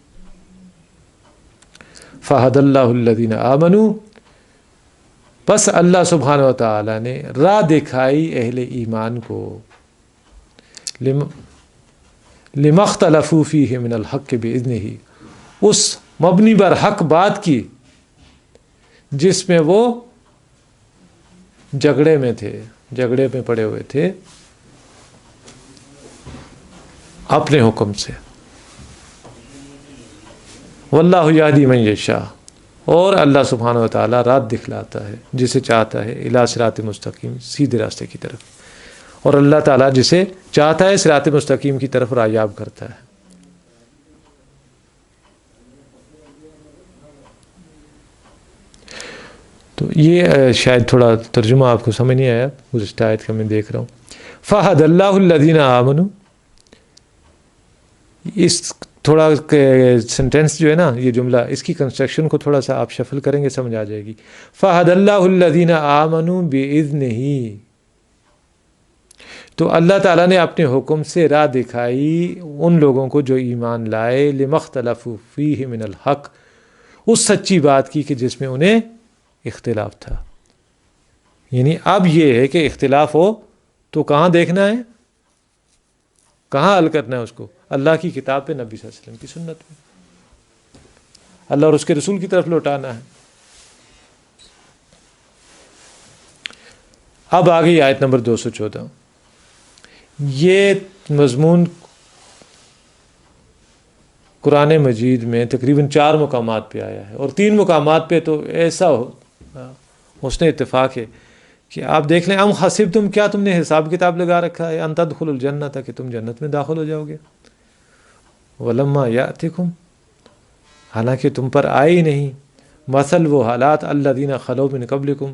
فہد اللہ الذین آمنوا، بس اللہ سبحانہ و تعالیٰ نے راہ دکھائی اہل ایمان کو، لما اختلفوا فیہ من الحق بإذنہ، اس مبنی بر حق بات کی جس میں وہ جھگڑے میں تھے، جھگڑے میں پڑے ہوئے تھے اپنے حکم سے۔ واللہ یہدی من یشاء، اور اللہ سبحانہ و تعالیٰ راہ دکھلاتا ہے جسے چاہتا ہے، الی صراط مستقیم، سیدھے راستے کی طرف۔ اور اللہ تعالیٰ جسے چاہتا ہے صراط مستقیم کی طرف رایاب کرتا ہے۔ تو یہ شاید تھوڑا ترجمہ آپ کو سمجھ نہیں آیا گزشتہ آیت کا، میں دیکھ رہا ہوں۔ فَهَدَى اللَّهُ الَّذِينَ آمَنُوا، اس تھوڑا سینٹینس جو ہے نا، یہ جملہ، اس کی کنسٹرکشن کو تھوڑا سا آپ شفل کریں گے سمجھ آ جائے گی۔ فَهَدَى اللَّهُ الَّذِينَ آمَنُوا بِإِذْنِهِ، تو اللہ تعالیٰ نے اپنے حکم سے راہ دکھائی ان لوگوں کو جو ایمان لائے، لِمَا اخْتَلَفُوا فِيهِ مِنَ الْحَقِّ، اس سچی بات کی کہ جس میں انہیں اختلاف تھا۔ یعنی اب یہ ہے کہ اختلاف ہو تو کہاں دیکھنا ہے، کہاں حل کرنا ہے اس کو؟ اللہ کی کتاب پہ، نبی صلی اللہ علیہ وسلم کی سنت میں، اللہ اور اس کے رسول کی طرف لوٹانا ہے۔ اب آ گئی آیت نمبر 214۔ یہ مضمون قرآن مجید میں تقریباً 4 مقامات پہ آیا ہے، اور 3 مقامات پہ تو ایسا حسن اتفاق ہے کہ آپ دیکھ لیں، ام حسبتم، کیا تم نے حساب کتاب لگا رکھا ہے، ان تدخلوا الجنۃ، کہ تم جنت میں داخل ہو جاؤ گے، ولما یأتکم، حالانکہ تم پر آئے ہی نہیں، مثل وہ حالات الذین خلو من قبلکم،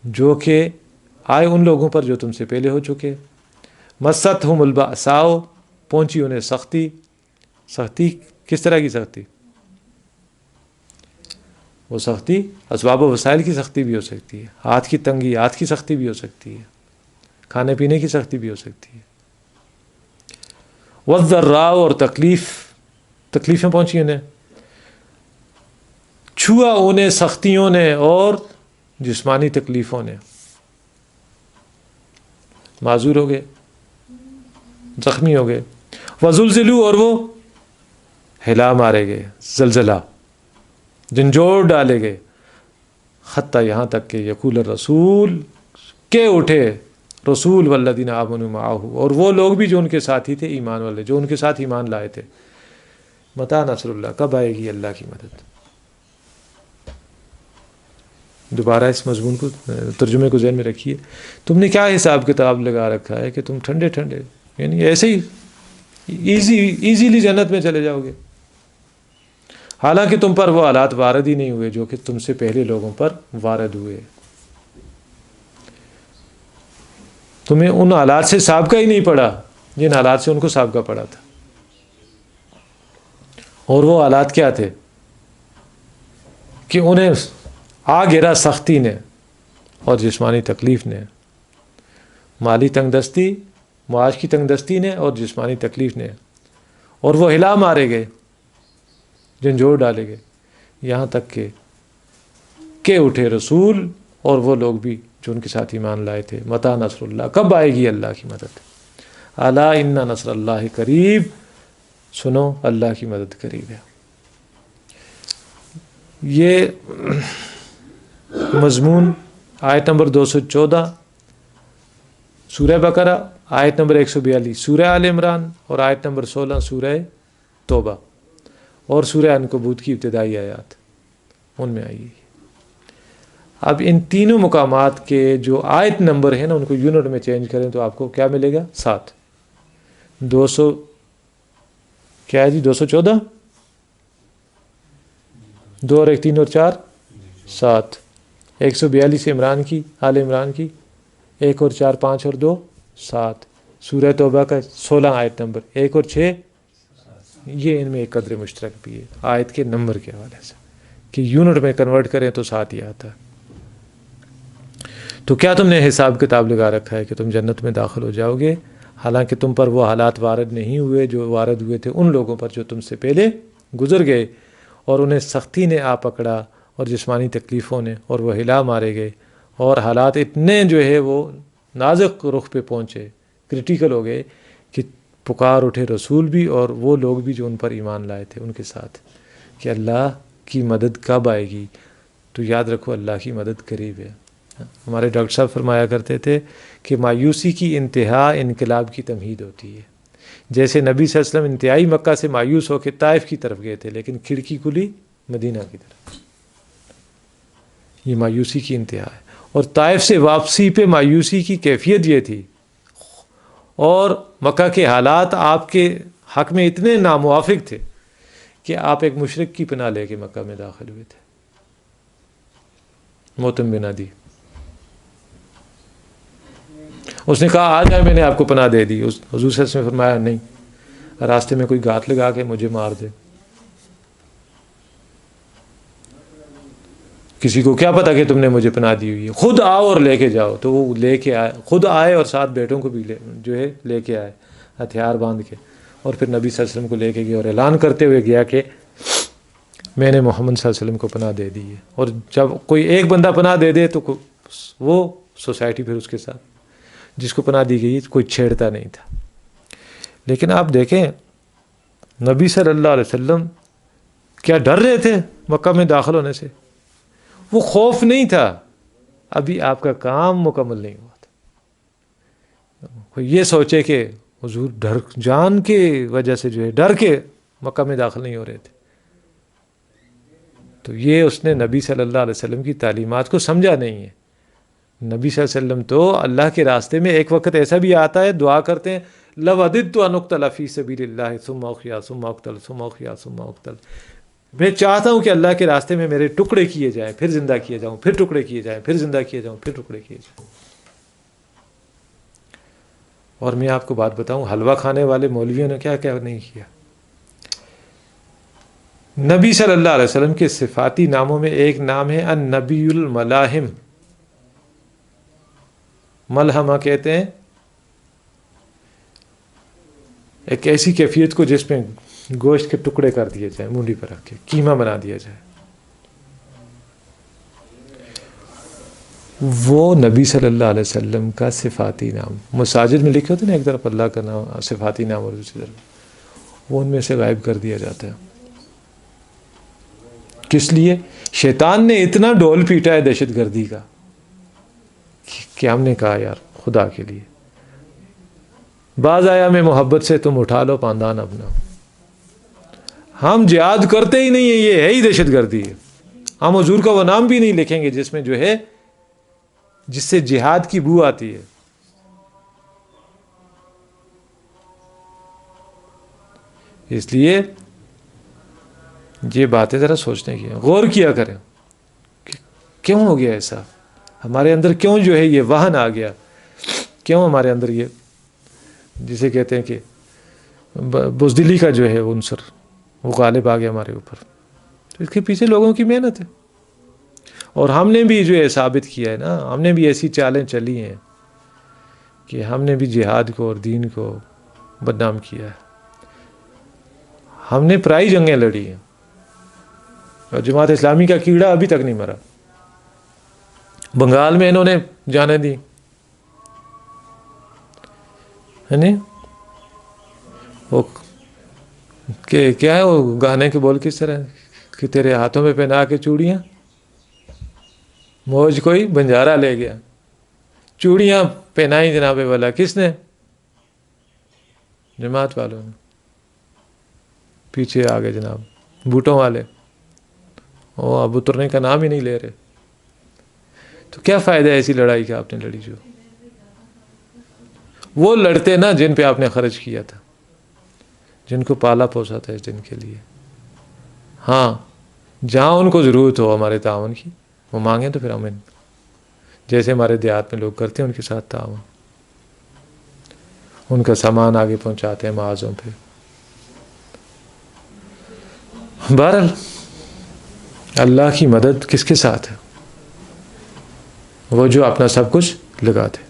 جو کہ آئے ان لوگوں پر جو تم سے پہلے ہو چکے، مستہم البأساء، پہنچی انہیں سختی۔ سختی کس طرح کی سختی؟ وہ سختی اسباب و وسائل کی سختی بھی ہو سکتی ہے، ہاتھ کی تنگی، ہاتھ کی سختی بھی ہو سکتی ہے، کھانے پینے کی سختی بھی ہو سکتی ہے، والضراء، اور تکلیفیں پہنچی انہیں، چھوا انہیں سختیوں نے اور جسمانی تکلیفوں نے، معذور ہو گئے، زخمی ہو گئے، وزلزلوا، اور وہ ہلا مارے گئے، زلزلہ، جھنجھوڑ ڈالے گئے، حتیٰ یہاں تک کہ یقول الرسول، کہ اٹھے رسول، والذین آمنوا معہ، اور وہ لوگ بھی جو ان کے ساتھی تھے، ایمان والے جو ان کے ساتھ ایمان لائے تھے، متی نصر اللہ، کب آئے گی اللہ کی مدد؟ دوبارہ اس مضمون کو، ترجمے کو ذہن میں رکھیے، تم نے کیا حساب کتاب لگا رکھا ہے کہ تم ٹھنڈے ٹھنڈے، یعنی ایسے ہی ایزیلی جنت میں چلے جاؤ گے، حالانکہ تم پر وہ حالات وارد ہی نہیں ہوئے جو کہ تم سے پہلے لوگوں پر وارد ہوئے، تمہیں ان حالات سے سابقہ ہی نہیں پڑا جن حالات سے ان کو سابقہ پڑا تھا۔ اور وہ حالات کیا تھے کہ انہیں آ گرا سختی نے اور جسمانی تکلیف نے، مالی تنگ دستی، معاش کی تنگ دستی نے اور جسمانی تکلیف نے، اور وہ ہلا مارے گئے، جھنجھوڑ ڈالے گئے، یہاں تک کہ اٹھے رسول اور وہ لوگ بھی جو ان کے ساتھ ایمان لائے تھے، متی نصر اللہ، کب آئے گی اللہ کی مدد؟ الا ان نصر اللہ قریب، سنو اللہ کی مدد قریب ہے۔ یہ مضمون آیت نمبر 214 سورہ بقرہ، آیت نمبر 142 سورہ آل عمران، اور آیت نمبر 16 سورہ توبہ اور سورہ عنکبوت کی ابتدائی آیات، ان میں آئی ہے۔ اب ان تینوں مقامات کے جو آیت نمبر ہیں نا، ان کو یونٹ میں چینج کریں تو آپ کو کیا ملے گا؟ 7۔ 200 کیا ہے جی؟ 214، 2 اور 1 3 اور 4 7، 142 عمران کی، آل عمران کی، 1 اور 4 5 اور 2 7، سورہ توبہ کا 16 آیت نمبر 1 اور 6، یہ ان میں ایک قدر مشترک بھی ہے آیت کے نمبر کے حوالے سے، کہ یونٹ میں کنورٹ کریں تو 7 ہی آتا ہے۔ تو کیا تم نے حساب کتاب لگا رکھا ہے کہ تم جنت میں داخل ہو جاؤ گے، حالانکہ تم پر وہ حالات وارد نہیں ہوئے جو وارد ہوئے تھے ان لوگوں پر جو تم سے پہلے گزر گئے، اور انہیں سختی نے آ پکڑا اور جسمانی تکلیفوں نے، اور وہ ہلا مارے گئے، اور حالات اتنے جو ہے وہ نازک رخ پہ پہنچے، کرٹیکل ہو گئے، کہ پکار اٹھے رسول بھی اور وہ لوگ بھی جو ان پر ایمان لائے تھے ان کے ساتھ، کہ اللہ کی مدد کب آئے گی؟ تو یاد رکھو اللہ کی مدد قریب ہے۔ ہمارے ڈاکٹر صاحب فرمایا کرتے تھے کہ مایوسی کی انتہا انقلاب کی تمہید ہوتی ہے۔ جیسے نبی صلی اللہ علیہ وسلم انتہائی مکہ سے مایوس ہو کے طائف کی طرف گئے تھے، لیکن کھڑکی کھلی مدینہ کی طرف، یہ مایوسی کی انتہا ہے۔ اور طائف سے واپسی پہ مایوسی کی کیفیت یہ تھی، اور مکہ کے حالات آپ کے حق میں اتنے ناموافق تھے کہ آپ ایک مشرک کی پناہ لے کے مکہ میں داخل ہوئے تھے، موتم بن عدی۔ اس نے کہا آ جائے، میں نے آپ کو پناہ دے دی۔ حضور صلی اللہ علیہ وسلم نے فرمایا نہیں، راستے میں کوئی گھات لگا کے مجھے مار دے، کسی کو کیا پتا کہ تم نے مجھے پناہ دی ہوئی ہے، خود آؤ اور لے کے جاؤ۔ تو وہ لے کے آئے، خود آئے اور ساتھ بیٹوں کو بھی لے کے آئے ہتھیار باندھ کے، اور پھر نبی صلی اللہ علیہ وسلم کو لے کے گیا اور اعلان کرتے ہوئے گیا کہ میں نے محمد صلی اللہ علیہ وسلم کو پناہ دے دی ہے۔ اور جب کوئی ایک بندہ پناہ دے دے تو وہ سوسائٹی پھر اس کے ساتھ جس کو پناہ دی گئی کوئی چھیڑتا نہیں تھا۔ لیکن آپ دیکھیں نبی صلی اللہ علیہ وسلم کیا ڈر رہے تھے مکہ میں داخل ہونے سے؟ وہ خوف نہیں تھا، ابھی آپ کا کام مکمل نہیں ہوا تھا۔ کوئی یہ سوچے کہ حضور ڈر جان کی وجہ سے ڈر کے مکہ میں داخل نہیں ہو رہے تھے، تو یہ اس نے نبی صلی اللہ علیہ وسلم کی تعلیمات کو سمجھا نہیں ہے۔ نبی صلی اللہ علیہ وسلم تو اللہ کے راستے میں ایک وقت ایسا بھی آتا ہے، دعا کرتے ہیں لو وددت ان اقتل فی سبیل اللہ ثم احیا ثم اقتل ثم احیا ثم اقتل، میں چاہتا ہوں کہ اللہ کے راستے میں میرے ٹکڑے کیے جائیں، پھر زندہ کیے جاؤں، پھر ٹکڑے کیے جائیں، پھر زندہ کیے جاؤں، پھر ٹکڑے کیے جائیں۔ اور میں آپ کو بات بتاؤں، حلوہ کھانے والے مولویوں نے کیا کیا نہیں کیا۔ نبی صلی اللہ علیہ وسلم کے صفاتی ناموں میں ایک نام ہے النبی الملاحم۔ ملحمہ کہتے ہیں ایک ایسی کیفیت کو جس میں گوشت کے ٹکڑے کر دیے جائیں، مونڈی پر رکھ کے قیمہ بنا دیا جائے، وہ نبی صلی اللہ علیہ وسلم کا صفاتی نام۔ مساجد میں لکھے ہوتے ہیں نا، ایک طرف اللہ کا نام صفاتی نام اور دوسری طرف، وہ ان میں سے غائب کر دیا جاتا ہے۔ کس لیے؟ شیطان نے اتنا ڈول پیٹا ہے دہشت گردی کا کہ ہم نے کہا یار خدا کے لیے باز آیا میں محبت سے، تم اٹھا لو پاندان اپنا، ہم جہاد کرتے ہی نہیں ہیں، یہ ہے ہی دہشت گردی ہے۔ ہم حضور کا وہ نام بھی نہیں لکھیں گے جس میں جس سے جہاد کی بو آتی ہے۔ اس لیے یہ باتیں ذرا سوچنے کی ہیں، غور کیا کریں کہ کیوں ہو گیا ایسا، ہمارے اندر کیوں یہ وہن آ گیا، کیوں ہمارے اندر یہ جسے کہتے ہیں کہ بزدلی کا عنصر وہ غالب آ گیا ہمارے اوپر۔ تو اس کے پیچھے لوگوں کی محنت ہے، اور ہم نے بھی ثابت کیا ہے نا، ہم نے بھی ایسی چالیں چلی ہیں کہ ہم نے بھی جہاد کو اور دین کو بدنام کیا ہے۔ ہم نے پرائی جنگیں لڑی ہیں، اور جماعت اسلامی کا کیڑا ابھی تک نہیں مرا۔ بنگال میں انہوں نے جانیں دی، ہے نہیں؟ وہ کہ کیا ہے وہ گانے کے بول کس طرح کہ تیرے ہاتھوں میں پہنا کے چوڑیاں موج کوئی بنجارا لے گیا۔ چوڑیاں پہنائی جناب والا کس نے؟ جماعت والوں نے۔ پیچھے آگے جناب بوٹوں والے، وہ اب اترنے کا نام ہی نہیں لے رہے۔ تو کیا فائدہ ہے ایسی لڑائی کا آپ نے لڑی؟ جو وہ لڑتے نا جن پہ آپ نے خرچ کیا تھا، جن کو پالا پوسا تھا اس دن کے لیے۔ ہاں جہاں ان کو ضرورت ہو ہمارے تعاون کی، وہ مانگیں تو پھر ہم جیسے ہمارے دیہات میں لوگ کرتے ہیں ان کے ساتھ تعاون، ان کا سامان آگے پہنچاتے ہیں معاذوں پہ۔ بہرحال اللہ کی مدد کس کے ساتھ ہے؟ وہ جو اپنا سب کچھ لگاتے۔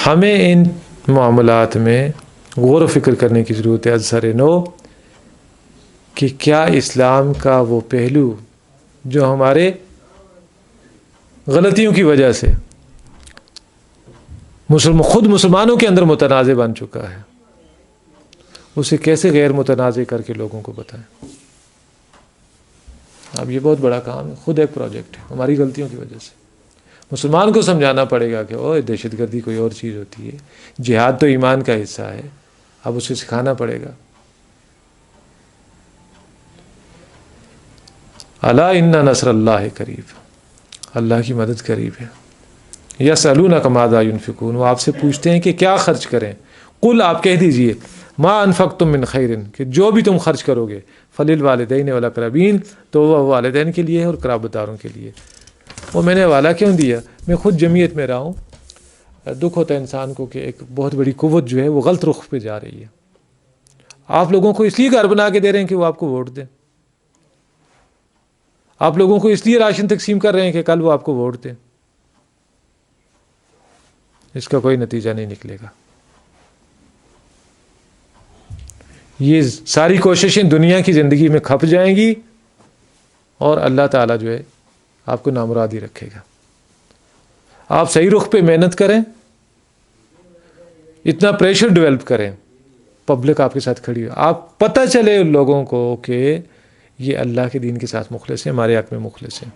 ہمیں ان معاملات میں غور و فکر کرنے کی ضرورت ہے از سر نو کہ کیا اسلام کا وہ پہلو جو ہمارے غلطیوں کی وجہ سے خود مسلمانوں کے اندر متنازع بن چکا ہے، اسے کیسے غیر متنازع کر کے لوگوں کو بتائیں۔ اب یہ بہت بڑا کام ہے، خود ایک پروجیکٹ ہے ہماری غلطیوں کی وجہ سے۔ مسلمان کو سمجھانا پڑے گا کہ دہشت گردی کوئی اور چیز ہوتی ہے، جہاد تو ایمان کا حصہ ہے، اب اسے سکھانا پڑے گا۔ الا ان نصر اللہ قریب، اللہ کی مدد قریب ہے۔ یسألونک ماذا ینفقون، وہ آپ سے پوچھتے ہیں کہ کیا خرچ کریں۔ قل، آپ کہہ دیجئے، ما انفقتم من خیر، کہ جو بھی تم خرچ کرو گے، فللوالدین والاقربین، تو وہ والدین کے لیے ہے اور قرابت داروں کے لیے۔ وہ میں نے حوالہ کیوں دیا؟ میں خود جمعیت میں رہا ہوں، دکھ ہوتا ہے انسان کو کہ ایک بہت بڑی قوت جو ہے وہ غلط رخ پہ جا رہی ہے۔ آپ لوگوں کو اس لیے گھر بنا کے دے رہے ہیں کہ وہ آپ کو ووٹ دیں، آپ لوگوں کو اس لیے راشن تقسیم کر رہے ہیں کہ کل وہ آپ کو ووٹ دیں، اس کا کوئی نتیجہ نہیں نکلے گا۔ یہ ساری کوششیں دنیا کی زندگی میں کھپ جائیں گی اور اللہ تعالیٰ جو ہے آپ کو نامراد ہی رکھے گا۔ آپ صحیح رخ پہ محنت کریں، اتنا پریشر ڈیولپ کریں، پبلک آپ کے ساتھ کھڑی ہو، آپ پتہ چلے ان لوگوں کو کہ یہ اللہ کے دین کے ساتھ مخلص ہیں، ہمارے حق میں مخلص ہیں۔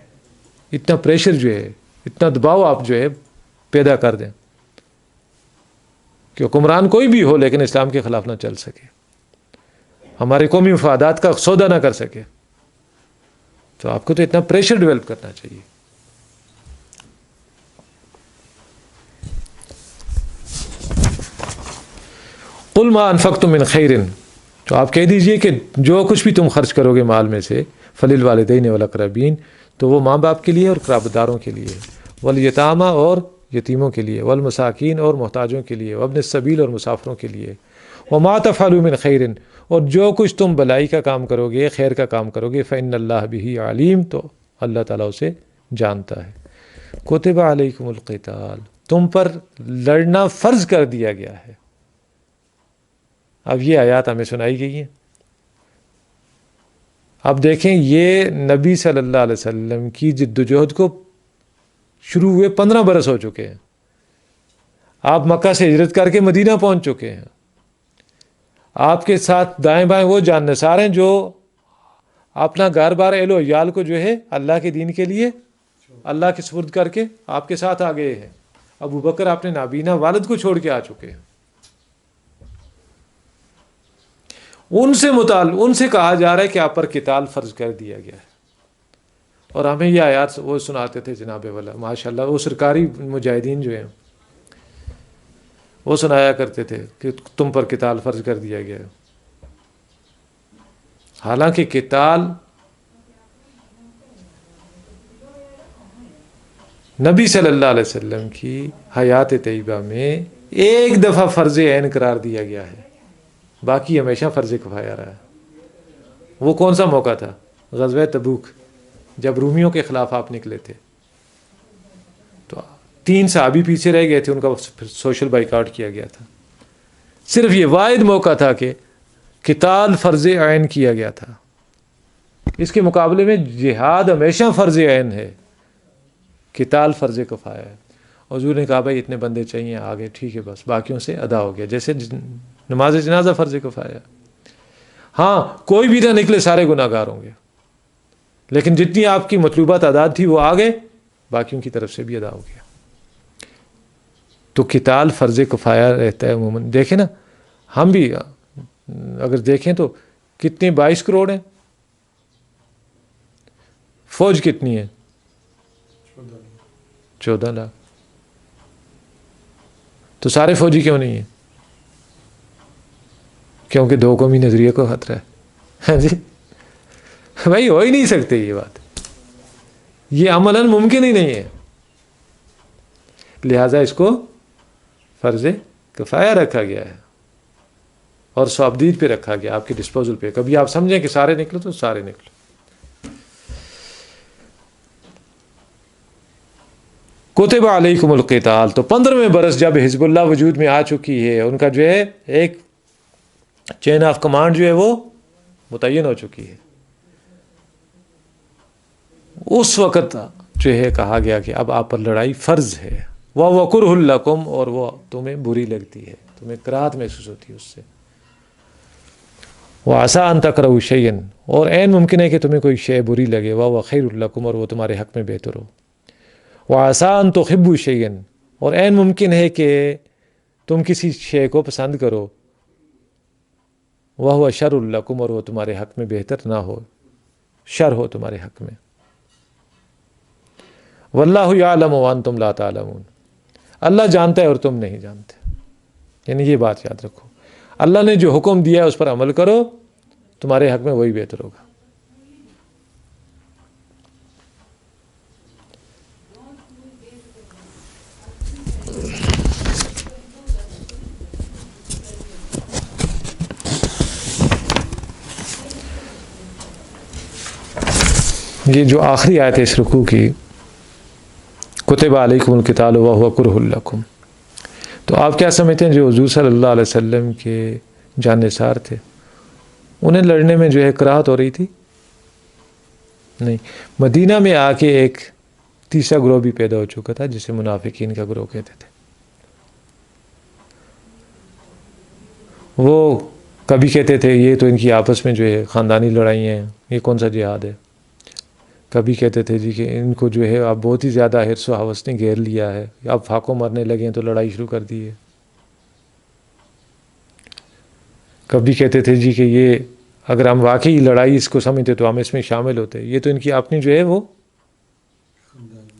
اتنا پریشر جو ہے، اتنا دباؤ آپ جو ہے پیدا کر دیں کہ حکمران کوئی بھی ہو لیکن اسلام کے خلاف نہ چل سکے، ہمارے قومی مفادات کا سودا نہ کر سکے۔ تو آپ کو تو اتنا پریشر ڈیولپ کرنا چاہیے۔ قل ما انفقتم من خیر، تو آپ کہہ دیجئے کہ جو کچھ بھی تم خرچ کرو گے مال میں سے، فللوالدین والاقربین، تو وہ ماں باپ کے لیے اور قرابت داروں کے لیے، والیتامى، اور یتیموں کے لیے، والمساکین، اور محتاجوں کے لیے، وابن السبیل، اور مسافروں کے لیے، وما تفعلوا من خیر، اور جو کچھ تم بلائی کا کام کرو گے، خیر کا کام کرو گے، فإن اللہ بہ علیم، تو اللہ تعالیٰ اسے جانتا ہے۔ کتب علیکم القتال، تم پر لڑنا فرض کر دیا گیا ہے۔ اب یہ آیات ہمیں سنائی گئی ہیں۔ اب دیکھیں، یہ نبی صلی اللہ علیہ وسلم کی جد و جہد کو شروع ہوئے 15 برس ہو چکے ہیں۔ آپ مکہ سے ہجرت کر کے مدینہ پہنچ چکے ہیں، آپ کے ساتھ دائیں بائیں وہ جاننثار ہیں جو اپنا گھر بار اہل و عیال کو جو ہے اللہ کے دین کے لیے اللہ کے سپرد کر کے آپ کے ساتھ آ گئے ہیں۔ ابو بکر اپنے نابینا والد کو چھوڑ کے آ چکے ہیں۔ ان سے کہا جا رہا ہے کہ آپ پر قتال فرض کر دیا گیا ہے، اور ہمیں یہ آیات وہ سناتے تھے جناب والا، ماشاءاللہ، وہ سرکاری مجاہدین جو ہیں وہ سنایا کرتے تھے کہ تم پر قتال فرض کر دیا گیا ہے۔ حالانکہ قتال نبی صلی اللہ علیہ وسلم کی حیات طیبہ میں ایک دفعہ فرض عین قرار دیا گیا ہے، باقی ہمیشہ فرض کفایہ رہا ہے۔ وہ کون سا موقع تھا؟ غزوہ تبوک، جب رومیوں کے خلاف آپ نکلے تھے، تو 3 صحابی پیچھے رہ گئے تھے، ان کا سوشل بائیکاٹ کیا گیا تھا۔ صرف یہ واحد موقع تھا کہ قتال فرض عین کیا گیا تھا۔ اس کے مقابلے میں جہاد ہمیشہ فرض عین ہے، قتال فرض کفایہ ہے۔ حضور نے کہا بھائی اتنے بندے چاہیے آگے، ٹھیک ہے، بس باقیوں سے ادا ہو گیا، جیسے نماز جنازہ فرض کفایہ۔ ہاں، کوئی بھی نہ نکلے، سارے گناہ گار ہوں گے، لیکن جتنی آپ کی مطلوبہ تعداد تھی وہ آگے، باقیوں کی طرف سے بھی ادا ہو گیا۔ تو قتال فرض کفایہ رہتا ہے عموماً۔ دیکھیں نا، ہم بھی اگر دیکھیں تو کتنے 22 کروڑ ہیں، فوج کتنی ہے؟ 14 لاکھ۔ تو سارے فوجی کیوں نہیں ہیں؟ کیونکہ 2 قومی نظریے کو خطرہ ہے۔ ہاں جی، بھائی ہو ہی نہیں سکتے، یہ بات، یہ عملاً ممکن ہی نہیں ہے، لہٰذا اس کو فرض کفایہ رکھا گیا ہے اور صوابدید پہ رکھا گیا، آپ کے ڈسپوزل پہ۔ کبھی آپ سمجھیں کہ سارے نکلو تو سارے نکلو۔ کتب علیکم القتال، تو 15ویں برس جب حزب اللہ وجود میں آ چکی ہے، ان کا جو ہے ایک چین آف کمانڈ جو ہے وہ متعین ہو چکی ہے، اس وقت جو ہے کہا گیا کہ اب آپ پر لڑائی فرض ہے۔ وَهُوَ كُرْهٌ لَكُمْ، اور وہ تمہیں بری لگتی ہے، تمہیں کراہت محسوس ہوتی ہے اس سے۔ وَعَسَىٰ أَن تَكْرَهُوا شَيْئًا، اور عین ممکن ہے کہ تمہیں کوئی شے بری لگے، وَهُوَ خَيْرٌ لَكُمْ، اور وہ تمہارے حق میں بہتر ہو۔ وَعَسَىٰ أَن تُحِبُّوا شَيْئًا، اور عین ممکن ہے کہ تم کسی شے کو پسند کرو، وَهُوَ شَرٌ لَكُمْ، اور وہ تمہارے حق میں بہتر نہ ہو۔ شر ہو تمہارے حق میں. واللہ یعلم وانتم لا تعلمون، اللہ جانتا ہے اور تم نہیں جانتے. یعنی یہ بات یاد رکھو، اللہ نے جو حکم دیا ہے اس پر عمل کرو، تمہارے حق میں وہی بہتر ہوگا. یہ جو آخری آیت ہے اس رکوع کی، کتب علیکم القتال وہو کرہ لکم، تو آپ کیا سمجھتے ہیں جو حضور صلی اللہ علیہ وسلم کے جانثار تھے انہیں لڑنے میں جو ہے کراہت ہو رہی تھی؟ نہیں. مدینہ میں آ کے ایک تیسرا گروہ بھی پیدا ہو چکا تھا جسے منافقین کا گروہ کہتے تھے. وہ کبھی کہتے تھے یہ تو ان کی آپس میں جو ہے خاندانی لڑائی ہیں، یہ کون سا جہاد ہے. کبھی کہتے تھے جی کہ ان کو جو ہے اب بہت ہی زیادہ حرص و ہوس نے گھیر لیا ہے، اب پھاکوں مرنے لگے ہیں تو لڑائی شروع کر دی ہے. کبھی کہتے تھے جی کہ یہ اگر ہم واقعی لڑائی اس کو سمجھتے تو ہم اس میں شامل ہوتے، یہ تو ان کی اپنی جو ہے وہ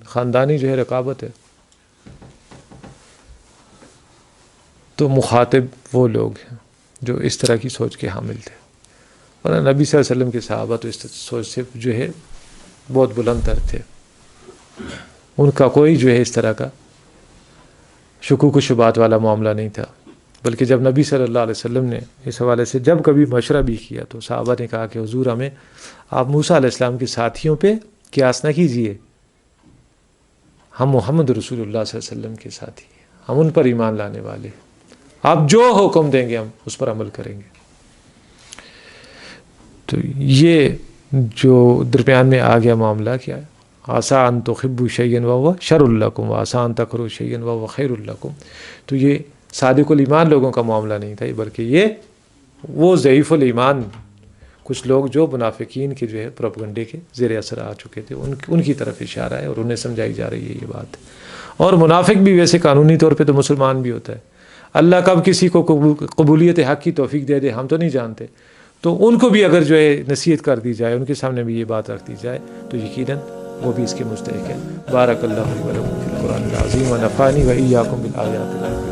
خاندانی جو ہے رقابت ہے. تو مخاطب وہ لوگ ہیں جو اس طرح کی سوچ کے حامل تھے، اور نبی صلی اللہ علیہ وسلم کے صحابہ تو اس سوچ سے جو ہے بہت بلند تر تھے. ان کا کوئی جو ہے اس طرح کا شکوک و شبہات والا معاملہ نہیں تھا، بلکہ جب نبی صلی اللہ علیہ وسلم نے اس حوالے سے جب کبھی مشورہ بھی کیا تو صحابہ نے کہا کہ حضور ہمیں آپ موسیٰ علیہ السلام کے ساتھیوں پہ قیاس نہ کیجئے، ہم محمد رسول اللہ صلی اللہ علیہ وسلم کے ساتھی ہیں، ہم ان پر ایمان لانے والے ہیں، آپ جو حکم دیں گے ہم اس پر عمل کریں گے. تو یہ جو درمیان میں آ گیا معاملہ کیا ہے، عسیٰ ان تحبوا شیئا وہو شر لکم وعسیٰ ان تکرہوا شیئا وہو خیر لکم. تو یہ صادق الایمان لوگوں کا معاملہ نہیں تھا، بلکہ یہ وہ ضعیف الایمان کچھ لوگ جو منافقین کے جو ہے پروپیگنڈے کے زیر اثر آ چکے تھے ان کی طرف اشارہ ہے، اور انہیں سمجھائی جا رہی ہے یہ بات. اور منافق بھی ویسے قانونی طور پہ تو مسلمان بھی ہوتا ہے. اللہ کب کسی کو قبولیت حق کی توفیق دے دے ہم تو نہیں جانتے، تو ان کو بھی اگر جو ہے نصیحت کر دی جائے، ان کے سامنے بھی یہ بات رکھ دی جائے تو یقیناً وہ بھی اس کے مستحق ہے. بارک اللہ لی و لکم فی القرآن العظیم و نفعنی و ایاکم بالآیات الحکیم.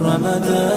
رمضان